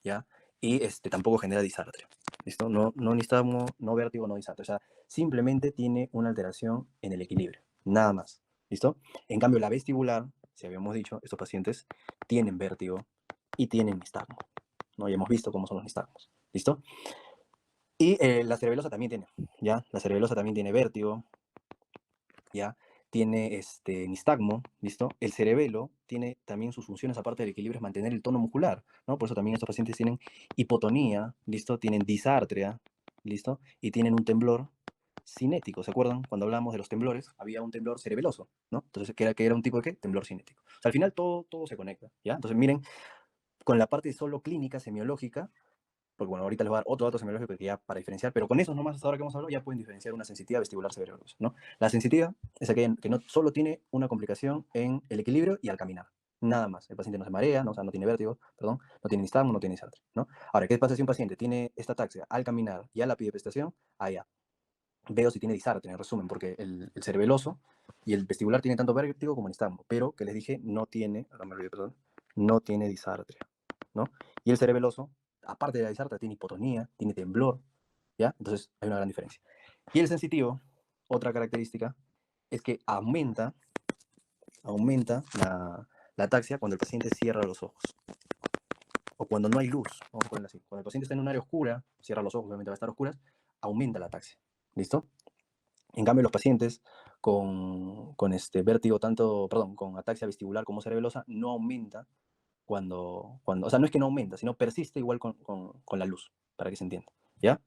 ¿ya? Y tampoco genera disartria. ¿Listo? No nistagmo, no vértigo, no disartria. O sea, simplemente tiene una alteración en el equilibrio. Nada más. ¿Listo? En cambio, la vestibular, si habíamos dicho, estos pacientes tienen vértigo y tienen nistagmo, ¿no? Ya hemos visto cómo son los nistagmos. ¿Listo? Y la cerebelosa también tiene, ¿ya? La cerebelosa también tiene vértigo, ¿ya? Tiene nistagmo, ¿listo? El cerebelo tiene también sus funciones, aparte del equilibrio, es mantener el tono muscular, ¿no? Por eso también estos pacientes tienen hipotonía, ¿listo? Tienen disartria, ¿listo? Y tienen un temblor cinético. ¿Se acuerdan? Cuando hablábamos de los temblores, había un temblor cerebeloso, ¿no? Entonces, ¿qué era un tipo de qué? Temblor cinético. O sea, al final todo se conecta, ¿ya? Entonces, miren, con la parte solo clínica, semiológica, porque bueno, ahorita les voy a dar otro dato semiológico que ya para diferenciar, pero con esos nomás hasta ahora que hemos hablado ya pueden diferenciar una sensitiva vestibular cerebrosa, ¿no? La sensitiva es aquella que no solo tiene una complicación en el equilibrio y al caminar, nada más. El paciente no se marea, ¿no? O sea, no tiene vértigo, perdón, no tiene nistagmo, no tiene disartria, ¿no? Ahora, ¿qué pasa si un paciente tiene esta ataxia al caminar y a la pidepestación? Ah, ya. Veo si tiene disartria, en resumen, porque el cerebeloso y el vestibular tienen tanto vértigo como nistagmo, pero que les dije no tiene, ahora me olvidé, perdón, no tiene disartria, ¿no? Y el cerebeloso, aparte de la disartria, tiene hipotonía, tiene temblor, ¿ya? Entonces hay una gran diferencia. Y el sensitivo, otra característica, es que aumenta la ataxia cuando el paciente cierra los ojos o cuando no hay luz, vamos a ponerlo así. Cuando el paciente está en un área oscura, cierra los ojos, obviamente va a estar oscuras, aumenta la ataxia, ¿listo? En cambio, los pacientes con este vértigo, con ataxia vestibular como cerebelosa, no aumenta o sea, no es que no aumenta, sino persiste igual con la luz, para que se entienda, ¿ya?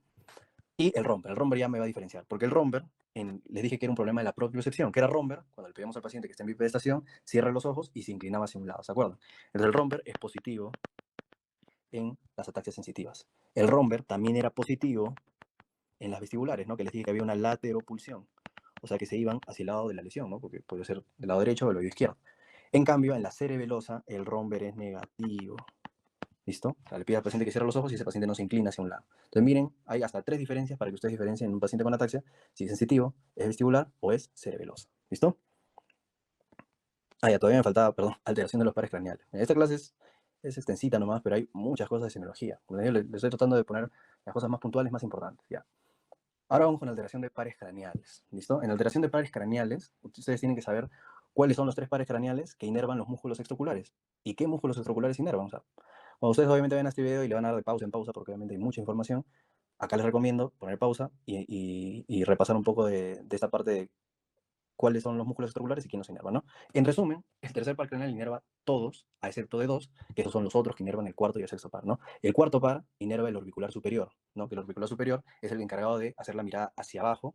Y el romper ya me va a diferenciar, porque el romper, les dije que era un problema de la propiocepción, que era romper, cuando le pedimos al paciente que esté en bipedestación, cierre los ojos y se inclinaba hacia un lado, ¿se acuerdan? Entonces el romper es positivo en las ataxias sensitivas. El romper también era positivo en las vestibulares, ¿no? Que les dije que había una lateropulsión, o sea que se iban hacia el lado de la lesión, ¿no? Porque puede ser del lado derecho o del lado izquierdo. En cambio, en la cerebelosa, el romper es negativo. ¿Listo? O sea, le pide al paciente que cierre los ojos y ese paciente no se inclina hacia un lado. Entonces, miren, hay hasta 3 diferencias para que ustedes diferencien en un paciente con ataxia si es sensitivo, es vestibular o es cerebelosa. ¿Listo? Ah, ya, todavía me faltaba, perdón, alteración de los pares craneales. Esta clase es extensita nomás, pero hay muchas cosas de semiología. Como les digo, les estoy tratando de poner las cosas más puntuales, más importantes. Ya. Ahora vamos con alteración de pares craneales. ¿Listo? En alteración de pares craneales, ustedes tienen que saber cuáles son los 3 pares craneales que inervan los músculos extraoculares. ¿Y qué músculos extraoculares inervan? O sea, cuando ustedes obviamente ven este video y le van a dar de pausa en pausa, porque obviamente hay mucha información, acá les recomiendo poner pausa y repasar un poco de esta parte de cuáles son los músculos extraoculares y quién los inerva, ¿no? En resumen, el tercer par craneal inerva todos, a excepto de 2, que esos son los otros que inervan el cuarto y el sexto par, ¿no? El cuarto par inerva el orbicular superior, ¿no? Que el orbicular superior es el encargado de hacer la mirada hacia abajo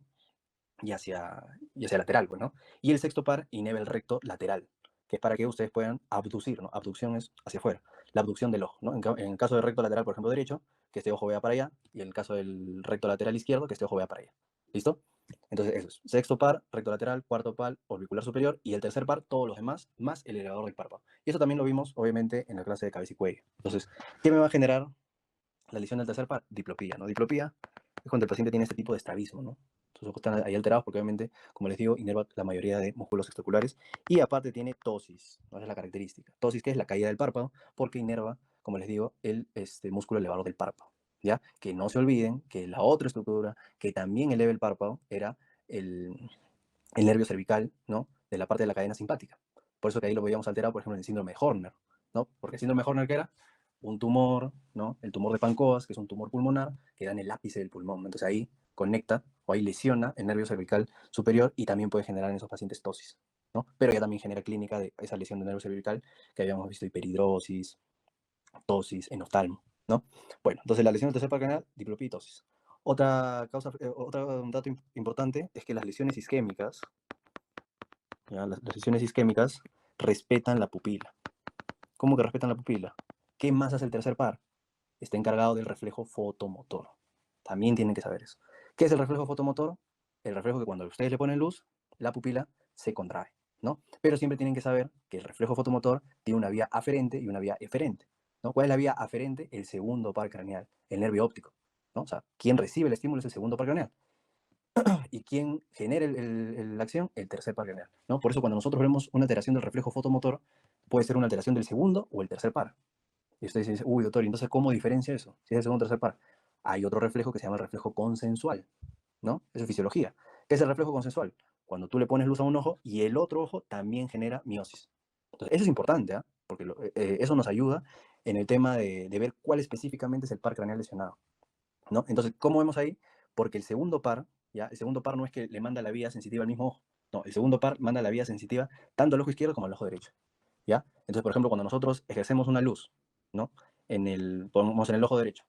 y hacia lateral, pues, ¿no? Y el sexto par inerva el recto lateral, que es para que ustedes puedan abducir, ¿no? Abducción es hacia afuera, la abducción del ojo, ¿no? En el caso del recto lateral, por ejemplo, derecho, que este ojo vea para allá, y en el caso del recto lateral izquierdo, que este ojo vea para allá. ¿Listo? Entonces, eso es. Sexto par, recto lateral, cuarto par, orbicular superior, y el tercer par, todos los demás, más el elevador del párpado. Y eso también lo vimos, obviamente, en la clase de cabeza y cuello. Entonces, ¿qué me va a generar la lesión del tercer par? Diplopía, ¿no? Diplopía es cuando el paciente tiene este tipo de estrabismo, ¿no? Sus ojos están ahí alterados porque obviamente, como les digo, inerva la mayoría de músculos extraoculares y aparte tiene tosis, ¿no? Esa es la característica. Tosis que es la caída del párpado porque inerva, como les digo, el músculo elevador del párpado, ¿ya? Que no se olviden que la otra estructura que también eleva el párpado era el, el nervio cervical, ¿no? De la parte de la cadena simpática. Por eso que ahí lo veíamos alterado, por ejemplo, en el síndrome de Horner, ¿no? Porque el síndrome de Horner, ¿qué era? Un tumor, ¿no? El tumor de Pancoas, que es un tumor pulmonar, que da en el ápice del pulmón. Entonces ahí conecta o ahí lesiona el nervio cervical superior y también puede generar en esos pacientes tosis, ¿no? Pero ya también genera clínica de esa lesión del nervio cervical que habíamos visto, hiperhidrosis, tosis, enoftalmo, ¿no? Bueno, entonces la lesión del tercer par craneal, diplopía y tosis. Otra causa, otro dato importante es que las lesiones isquémicas, ¿ya? Las lesiones isquémicas respetan la pupila. ¿Cómo que respetan la pupila? ¿Qué más hace el tercer par? Está encargado del reflejo fotomotor. También tienen que saber eso. ¿Qué es el reflejo fotomotor? El reflejo que cuando ustedes le ponen luz, la pupila se contrae, ¿no? Pero siempre tienen que saber que el reflejo fotomotor tiene una vía aferente y una vía eferente, ¿no? ¿Cuál es la vía aferente? El segundo par craneal, el nervio óptico, ¿no? O sea, quien recibe el estímulo es el segundo par craneal. ¿Y quién genera la acción? El tercer par craneal, ¿no? Por eso cuando nosotros vemos una alteración del reflejo fotomotor, puede ser una alteración del segundo o el tercer par. Y usted dice, uy, doctor, ¿y entonces cómo diferencia eso? Si es el segundo o tercer par. Hay otro reflejo que se llama el reflejo consensual, ¿no? Eso es fisiología. ¿Qué es el reflejo consensual? Cuando tú le pones luz a un ojo y el otro ojo también genera miosis. Entonces, eso es importante, ¿eh? Porque eso nos ayuda en el tema de ver cuál específicamente es el par craneal lesionado, ¿no? Entonces, ¿cómo vemos ahí? Porque el segundo par, ¿ya? El segundo par no es que le manda la vía sensitiva al mismo ojo. No, el segundo par manda la vía sensitiva tanto al ojo izquierdo como al ojo derecho, ¿ya? Entonces, por ejemplo, cuando nosotros ejercemos una luz, ¿no? Ponemos en el ojo derecho,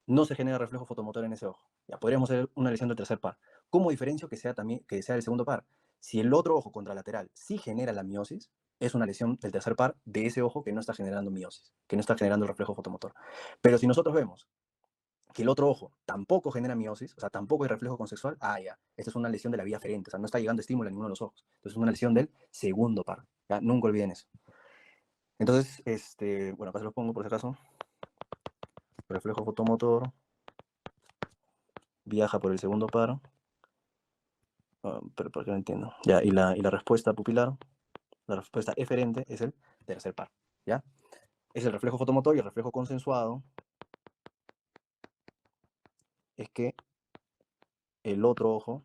no se genera reflejo fotomotor en ese ojo. Ya podríamos hacer una lesión del tercer par. ¿Cómo diferencio que sea también que sea el segundo par? Si el otro ojo contralateral sí genera la miosis, es una lesión del tercer par de ese ojo que no está generando miosis, que no está generando el reflejo fotomotor. Pero si nosotros vemos que el otro ojo tampoco genera miosis, o sea, tampoco hay reflejo consexual, ya, esta es una lesión de la vía aferente, o sea, no está llegando estímulo a ninguno de los ojos. Entonces es una lesión del segundo par, ¿ya? Nunca olviden eso. Entonces, bueno, acá se los pongo por si acaso. Reflejo fotomotor viaja por el segundo par. Pero porque no entiendo. Ya, y la respuesta pupilar, la respuesta eferente es el tercer par. ¿Ya? Es el reflejo fotomotor y el reflejo consensuado es que el otro ojo,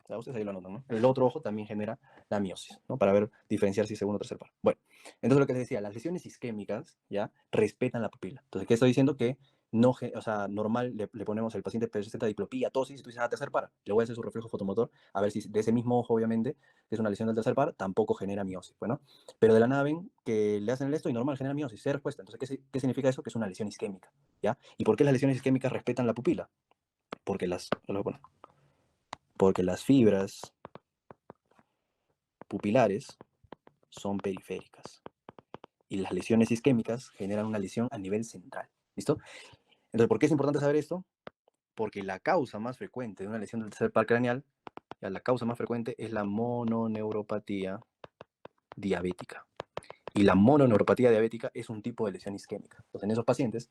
ya ustedes ahí lo anotan, ¿no? El otro ojo también genera la miosis, ¿no? Para ver, diferenciar si es segundo o tercer par. Bueno, entonces lo que les decía, las lesiones isquémicas, ¿ya? Respetan la pupila. Entonces, ¿qué estoy diciendo? Que no, o sea, normal le ponemos al paciente presenta diplopía, tosis, y tú dices, tercer par, le voy a hacer su reflejo fotomotor, a ver si de ese mismo ojo, obviamente, que es una lesión del tercer par, tampoco genera miosis, bueno. Pero de la nada ven que le hacen el esto y normal genera miosis, se respuesta. Entonces, ¿qué significa eso? Que es una lesión isquémica, ¿ya? ¿Y por qué las lesiones isquémicas respetan la pupila? Porque porque las fibras pupilares son periféricas y las lesiones isquémicas generan una lesión a nivel central. ¿Listo? Entonces, ¿por qué es importante saber esto? Porque la causa más frecuente de una lesión del tercer par craneal, la causa más frecuente es la mononeuropatía diabética. Y la mononeuropatía diabética es un tipo de lesión isquémica. Entonces, en esos pacientes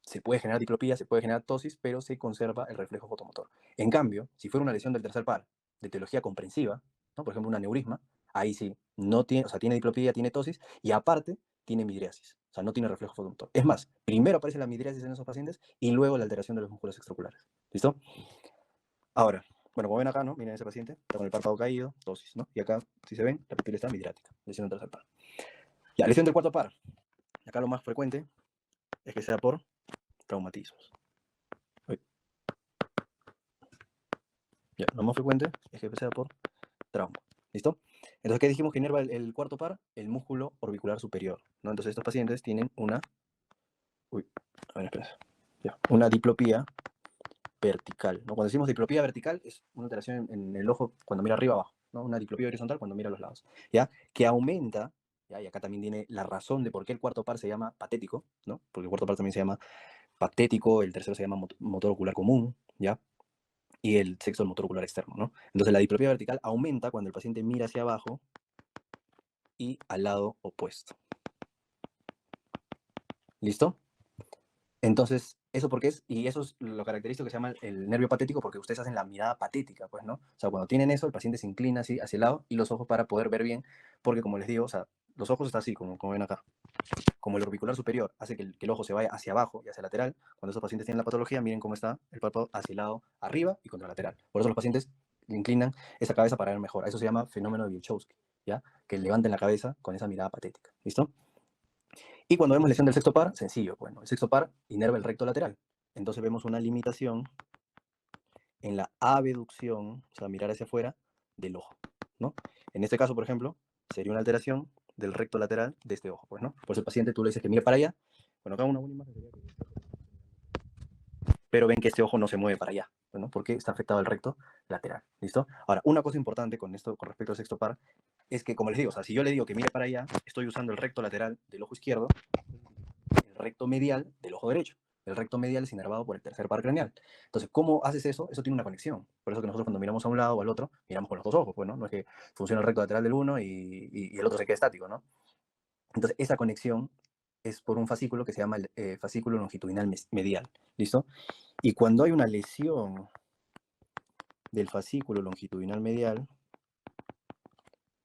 se puede generar diplopía, se puede generar ptosis, pero se conserva el reflejo fotomotor. En cambio, si fuera una lesión del tercer par de etiología comprensiva, ¿no? Por ejemplo, un aneurisma, ahí sí, no tiene, o sea, tiene diplopía, tiene ptosis y aparte tiene midriasis, o sea, no tiene reflejo fotomotor. Es más, primero aparece la midriasis en esos pacientes y luego la alteración de los músculos extraoculares. ¿Listo? Ahora, bueno, como ven acá, ¿no? Miren ese paciente, está con el párpado caído, ptosis, ¿no? Y acá, si se ven, la pupila está midriática, lesión del tercer par. Ya, lesión del cuarto par. Acá lo más frecuente es que sea por traumatismos. Ya, lo más frecuente es que sea por trauma. ¿Listo? Entonces, ¿qué dijimos que inerva el cuarto par? El músculo orbicular superior, ¿no? Entonces, estos pacientes tienen una... Uy, a ver, espera. Ya, una diplopía vertical, ¿no? Cuando decimos diplopía vertical, es una alteración en el ojo cuando mira arriba abajo, ¿no? Una diplopía horizontal cuando mira a los lados, ¿ya? Que aumenta, ¿ya? Y acá también tiene la razón de por qué el cuarto par se llama patético, ¿no? Porque el cuarto par también se llama patético, el tercero se llama motor ocular común, ¿ya? Y el sexto el motor ocular externo, ¿no? Entonces la diplopía vertical aumenta cuando el paciente mira hacia abajo y al lado opuesto. ¿Listo? Entonces, ¿eso por qué es? Y eso es lo característico que se llama el nervio patético porque ustedes hacen la mirada patética, pues, ¿no? O sea, cuando tienen eso, el paciente se inclina así hacia el lado y los ojos para poder ver bien, porque como les digo, o sea, los ojos están así, como ven acá. Como el orbicular superior hace que el ojo se vaya hacia abajo y hacia lateral, cuando esos pacientes tienen la patología, miren cómo está el párpado hacia el lado arriba y contralateral. Por eso los pacientes inclinan esa cabeza para ver mejor. A eso se llama fenómeno de Wilczewski, ¿ya? Que levanten la cabeza con esa mirada patética. ¿Listo? Y cuando vemos lesión del sexto par, sencillo, bueno, el sexto par inerva el recto lateral. Entonces vemos una limitación en la abducción, o sea, mirar hacia afuera del ojo, ¿no? En este caso, por ejemplo, sería una alteración del recto lateral de este ojo, pues, ¿no? Por eso el paciente tú le dices que mire para allá, bueno, acá una buena imagen sería que... Pero ven que este ojo no se mueve para allá, ¿no? Porque está afectado el recto lateral, ¿listo? Ahora, una cosa importante con esto, con respecto al sexto par, es que, como les digo, o sea, si yo le digo que mire para allá, estoy usando el recto lateral del ojo izquierdo, el recto medial del ojo derecho. El recto medial es inervado por el tercer par craneal. Entonces, ¿cómo haces eso? Eso tiene una conexión. Por eso que nosotros cuando miramos a un lado o al otro, miramos con los dos ojos, pues, ¿no? No es que funcione el recto lateral del uno y el otro se quede estático, ¿no? Entonces, esa conexión es por un fascículo que se llama el fascículo longitudinal medial, ¿listo? Y cuando hay una lesión del fascículo longitudinal medial,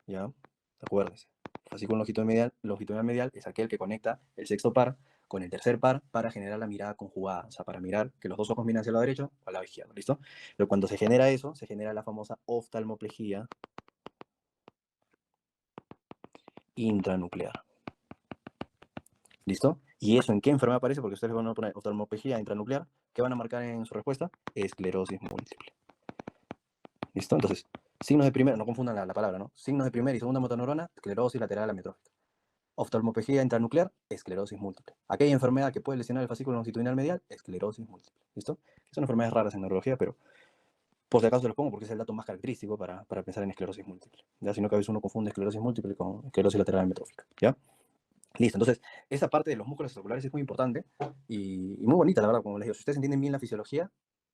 ¿ya? Acuérdense, fascículo longitudinal medial es aquel que conecta el sexto par con el tercer par para generar la mirada conjugada, o sea, para mirar que los dos ojos miran hacia el lado derecho o al lado izquierdo, ¿listo? Pero cuando se genera eso, se genera la famosa oftalmoplejía intranuclear, ¿listo? ¿Y eso en qué enfermedad aparece? Porque ustedes van a poner oftalmoplejía intranuclear, ¿qué van a marcar en su respuesta? Esclerosis múltiple, ¿listo? Entonces, signos de primera, no confundan la palabra, ¿no? Signos de primera y segunda motoneurona, esclerosis lateral amiotrófica. Oftalmoplejía intranuclear, esclerosis múltiple. Aquella enfermedad que puede lesionar el fascículo longitudinal medial, esclerosis múltiple. ¿Listo? Son enfermedades raras en neurología, pero por si acaso se los pongo porque es el dato más característico para pensar en esclerosis múltiple. ¿Ya? Si no, que a veces uno confunde esclerosis múltiple con esclerosis lateral amiotrófica. ¿Ya? Listo. Entonces, esa parte de los músculos extraoculares es muy importante y muy bonita, la verdad, como les digo. Si ustedes entienden bien la fisiología,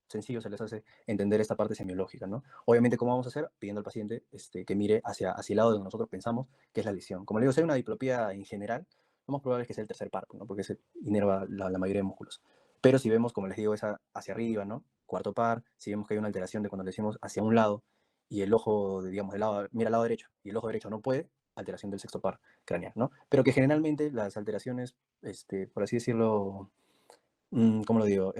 sencillo se les hace entender esta parte semiológica, ¿no? Obviamente, ¿cómo vamos a hacer? Pidiendo al paciente que mire hacia el lado donde nosotros pensamos que es la lesión. Como le digo, si hay una diplopía en general, lo más probable es que sea el tercer par, ¿no? Porque se inerva la mayoría de músculos. Pero si vemos, como les digo, esa hacia arriba, ¿no? Cuarto par, si vemos que hay una alteración de cuando le decimos hacia un lado y el ojo, digamos, del lado, mira al lado derecho y el ojo derecho no puede, alteración del sexto par craneal, ¿no? Pero que generalmente las alteraciones, por así decirlo, ¿cómo lo digo?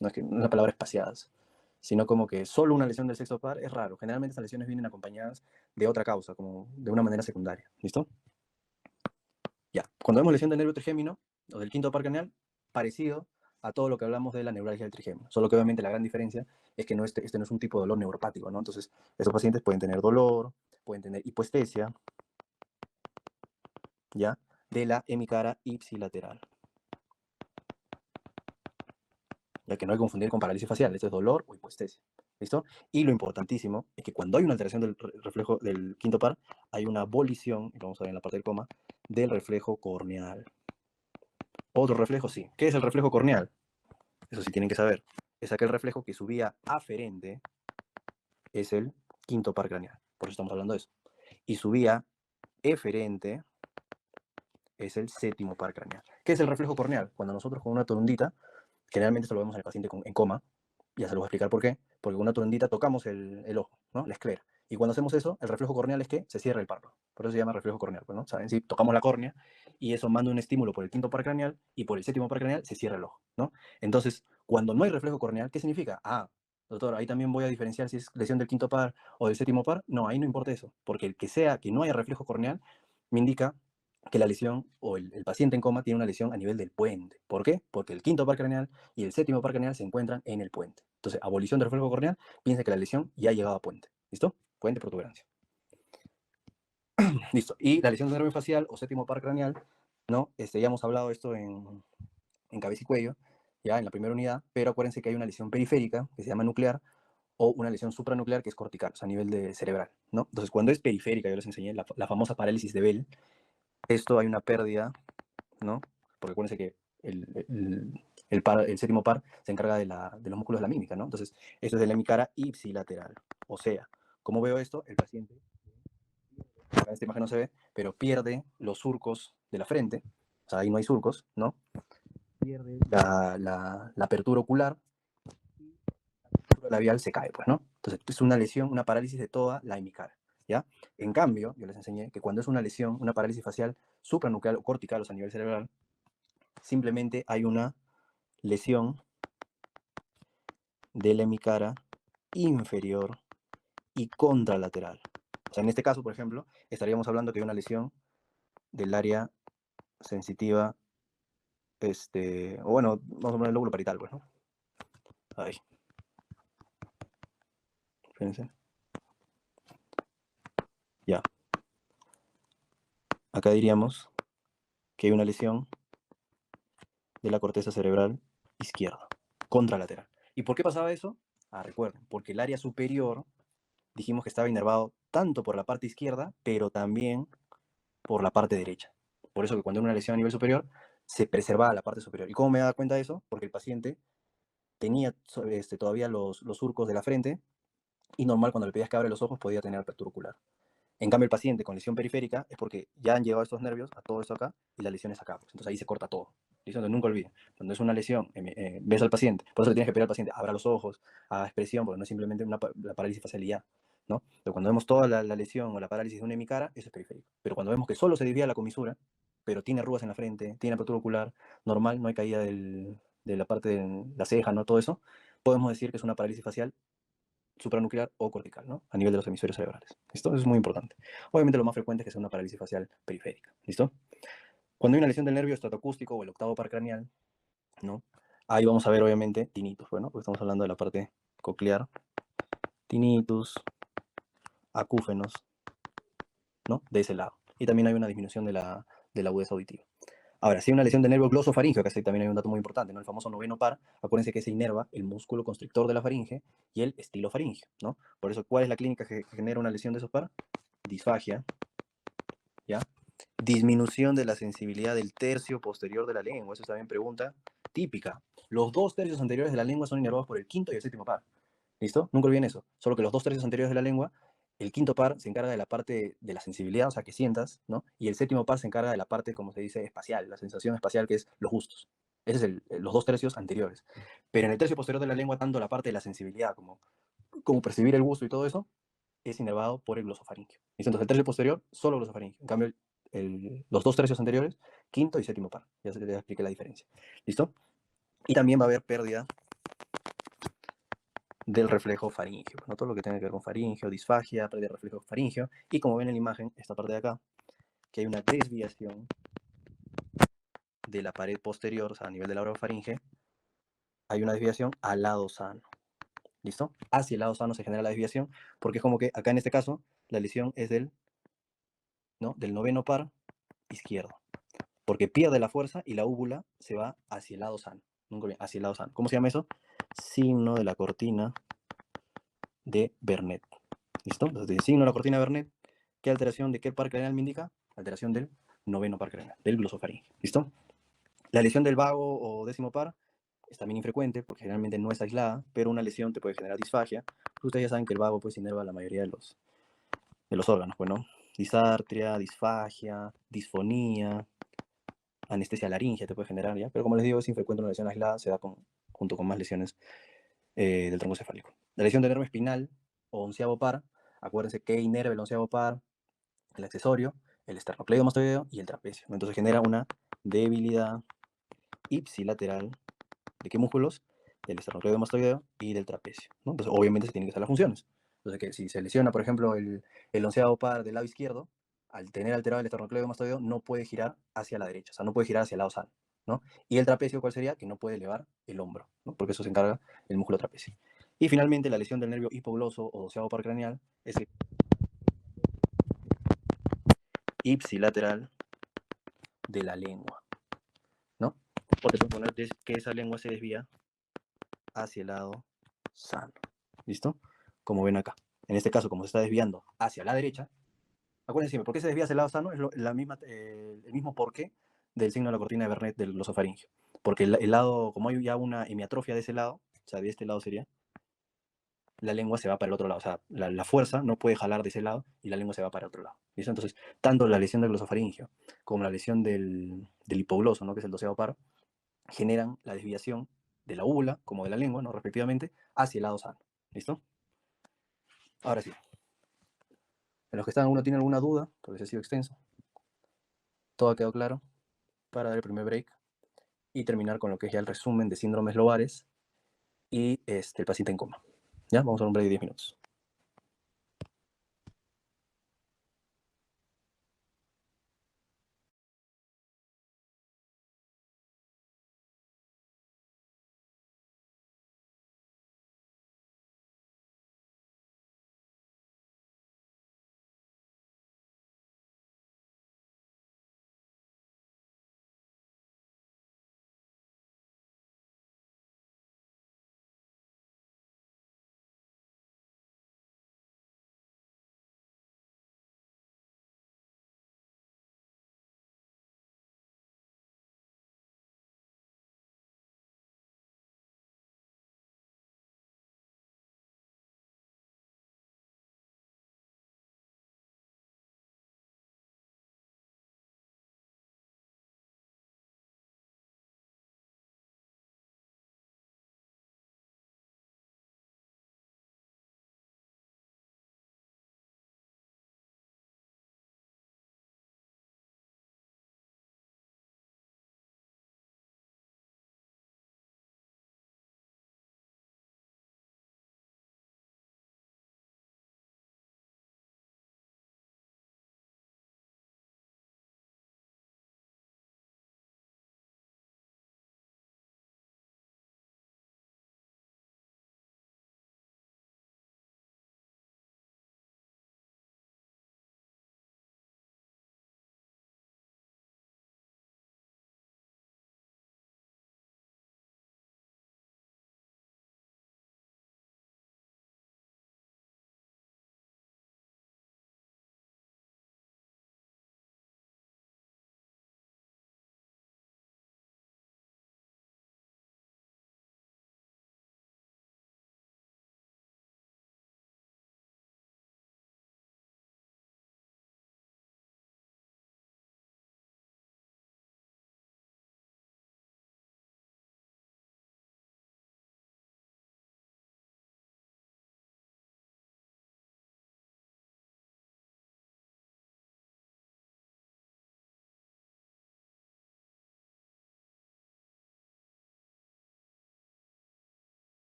No es que no es la palabra espaciadas, sino como que solo una lesión del sexto par es raro. Generalmente estas lesiones vienen acompañadas de otra causa, como de una manera secundaria. ¿Listo? Ya. Cuando vemos lesión del nervio trigémino o del quinto par craneal, parecido a todo lo que hablamos de la neuralgia del trigémino. Solo que obviamente la gran diferencia es que no este no es un tipo de dolor neuropático, ¿no? Entonces, esos pacientes pueden tener dolor, pueden tener hipoestesia, ¿ya? De la hemicara ipsilateral. ya que no hay que confundir con parálisis facial, esto es dolor o hipoestesia, ¿listo? Y lo importantísimo es que cuando hay una alteración del reflejo del quinto par, hay una abolición, y lo vamos a ver en la parte del coma, del reflejo corneal. Otro reflejo, sí. ¿Qué es el reflejo corneal? Eso sí tienen que saber. Es aquel reflejo que su vía aferente es el quinto par craneal. Por eso estamos hablando de eso. Y su vía eferente es el séptimo par craneal. ¿Qué es el reflejo corneal? Cuando nosotros con una torundita, generalmente esto lo vemos en el paciente en coma, ya se lo voy a explicar por qué, porque con una torundita tocamos el ojo, ¿no? La esclera. Y cuando hacemos eso, el reflejo corneal es que se cierra el párpado. Por eso se llama reflejo corneal, pues, ¿no? ¿Saben? Si tocamos la córnea y eso manda un estímulo por el quinto par craneal y por el séptimo par craneal se cierra el ojo, ¿no? Entonces, cuando no hay reflejo corneal, ¿qué significa? Ah, doctor, ahí también voy a diferenciar si es lesión del quinto par o del séptimo par. No, ahí no importa eso, porque el que sea que no haya reflejo corneal me indica que la lesión o el paciente en coma tiene una lesión a nivel del puente. ¿Por qué? Porque el quinto par craneal y el séptimo par craneal se encuentran en el puente. Entonces, abolición del reflejo corneal, piensa que la lesión ya ha llegado a puente. ¿Listo? Puente, protuberancia. Listo. Y la lesión del nervio facial o séptimo par craneal, ¿no? Ya hemos hablado esto en cabeza y cuello, ya en la primera unidad, pero acuérdense que hay una lesión periférica que se llama nuclear o una lesión supranuclear que es cortical, o sea, a nivel de cerebral, ¿no? Entonces, cuando es periférica, yo les enseñé la famosa parálisis de Bell, esto hay una pérdida, ¿no? Porque acuérdense que el séptimo par se encarga de los músculos de la mímica, ¿no? Entonces, esto es de la hemicara ipsilateral. O sea, ¿cómo veo esto? El paciente, acá en esta imagen no se ve, pero pierde los surcos de la frente, o sea, ahí no hay surcos, ¿no? Pierde la apertura ocular y la apertura labial se cae, pues, ¿no? Entonces, es una lesión, una parálisis de toda la hemicara, ¿ya? En cambio, yo les enseñé que cuando es una lesión, una parálisis facial supranuclear o cortical, o sea, a nivel cerebral, simplemente hay una lesión de la hemicara inferior y contralateral. O sea, en este caso, por ejemplo, estaríamos hablando que hay una lesión del área sensitiva, o bueno, vamos a poner el lóbulo parietal, pues, ¿no? Ahí, fíjense. Ya. Acá diríamos que hay una lesión de la corteza cerebral izquierda, contralateral. ¿Y por qué pasaba eso? Ah, recuerden, porque el área superior dijimos que estaba inervado tanto por la parte izquierda, pero también por la parte derecha. Por eso que cuando hay una lesión a nivel superior, se preservaba la parte superior. ¿Y cómo me da cuenta de eso? Porque el paciente tenía todavía los surcos de la frente y normal cuando le pedías que abra los ojos podía tener apertura ocular. En cambio, el paciente con lesión periférica es porque ya han llegado estos nervios a todo esto acá y la lesión es acá. Pues, entonces ahí se corta todo. ¿Listo? Entonces nunca olviden. Cuando es una lesión, ves al paciente, por eso le tienes que pedir al paciente, abra los ojos, haga expresión, porque no es simplemente la parálisis facial y ya. ¿No? Pero cuando vemos toda la lesión o la parálisis de una hemicara, eso es periférico. Pero cuando vemos que solo se desvía la comisura, pero tiene arrugas en la frente, tiene apertura ocular, normal, no hay caída de la parte de la ceja, ¿no? Todo eso, podemos decir que es una parálisis facial supranuclear o cortical, ¿no? A nivel de los hemisferios cerebrales. ¿Listo? Eso es muy importante. Obviamente lo más frecuente es que sea una parálisis facial periférica. ¿Listo? Cuando hay una lesión del nervio estratoacústico o el octavo par craneal, ¿no? Ahí vamos a ver, obviamente, tinnitus, bueno, porque estamos hablando de la parte coclear. Tinnitus, acúfenos, ¿no? De ese lado. Y también hay una disminución de la agudeza auditiva. Ahora, si hay una lesión del nervio glosofaringeo, que así también hay un dato muy importante, ¿no? El famoso noveno par, acuérdense que se inerva el músculo constrictor de la faringe y el estilofaringeo, ¿no? Por eso, ¿cuál es la clínica que genera una lesión de esos par? Disfagia, ¿ya? Disminución de la sensibilidad del tercio posterior de la lengua, eso también pregunta típica. Los dos tercios anteriores de la lengua son inervados por el quinto y el séptimo par. ¿Listo? Nunca olviden eso. Solo que los dos tercios anteriores de la lengua, el quinto par se encarga de la parte de la sensibilidad, o sea, que sientas, ¿no? Y el séptimo par se encarga de la parte, como se dice, espacial, la sensación espacial, que es los gustos. Ese es los dos tercios anteriores. Pero en el tercio posterior de la lengua, tanto la parte de la sensibilidad como percibir el gusto y todo eso, es inervado por el glosofaringeo. ¿Listo? Entonces, el tercio posterior, solo glosofaringeo. En cambio, los dos tercios anteriores, quinto y séptimo par. Ya les expliqué la diferencia. ¿Listo? Y también va a haber pérdida del reflejo faríngeo, ¿no? Todo lo que tenga que ver con faringeo, disfagia, pérdida del reflejo faríngeo. Y como ven en la imagen, esta parte de acá, que hay una desviación de la pared posterior, o sea, a nivel de la orofaringe, hay una desviación al lado sano. ¿Listo? Hacia el lado sano se genera la desviación, porque es como que acá en este caso, la lesión es del noveno par izquierdo, porque pierde la fuerza y la úvula se va hacia el lado sano, nunca olviden, hacia el lado sano. ¿Cómo se llama eso? Signo de la cortina de Vernet. ¿Listo? Entonces, el signo de la cortina de Vernet, ¿qué alteración de qué par craneal me indica? Alteración del noveno par craneal, del glosofaringeo. ¿Listo? La lesión del vago o décimo par es también infrecuente, porque generalmente no es aislada, pero una lesión te puede generar disfagia. Ustedes ya saben que el vago pues inerva la mayoría de los órganos, pues, ¿no? Disartria, disfagia, disfonía, anestesia laringia te puede generar, ¿ya? Pero como les digo, es infrecuente una lesión aislada, se da junto con más lesiones del tronco cefálico. La lesión del nervio espinal o onceavo par, acuérdense que inerva el onceavo par, el accesorio, el esternocleidomastoideo y el trapecio, ¿no? Entonces genera una debilidad ipsilateral. ¿De qué músculos? Del esternocleidomastoideo y del trapecio, ¿no? Entonces, obviamente se tienen que hacer las funciones. Entonces, que si se lesiona, por ejemplo, el onceavo par del lado izquierdo, al tener alterado el esternocleidomastoideo, no puede girar hacia la derecha, o sea, no puede girar hacia el lado sano, ¿no? Y el trapecio, ¿cuál sería? Que no puede elevar el hombro, ¿no? Porque eso se encarga el músculo trapecio. Y finalmente, la lesión del nervio hipogloso o doceavo par craneal es el ipsilateral de la lengua, ¿no? Porque te poner que esa lengua se desvía hacia el lado sano. ¿Listo? Como ven acá. En este caso, como se está desviando hacia la derecha, acuérdense, ¿por qué se desvía hacia el lado sano? Es el mismo porqué del signo de la cortina de Vernet del glosofaringio. Porque el lado, como hay ya una hemiatrofia de ese lado, o sea, de este lado sería, la lengua se va para el otro lado. O sea, la fuerza no puede jalar de ese lado y la lengua se va para el otro lado. ¿Listo? Entonces, tanto la lesión del glosofaringio como la lesión del hipogloso, ¿no? Que es el doceavo par, generan la desviación de la úvula, como de la lengua, ¿no? Respectivamente, hacia el lado sano. ¿Listo? Ahora sí. En los que están, ¿alguno tiene alguna duda? Porque se ha sido extenso. Todo ha quedado claro para dar el primer break y terminar con lo que es ya el resumen de síndromes lobares y el paciente en coma. ¿Ya? Vamos a un break de 10 minutos.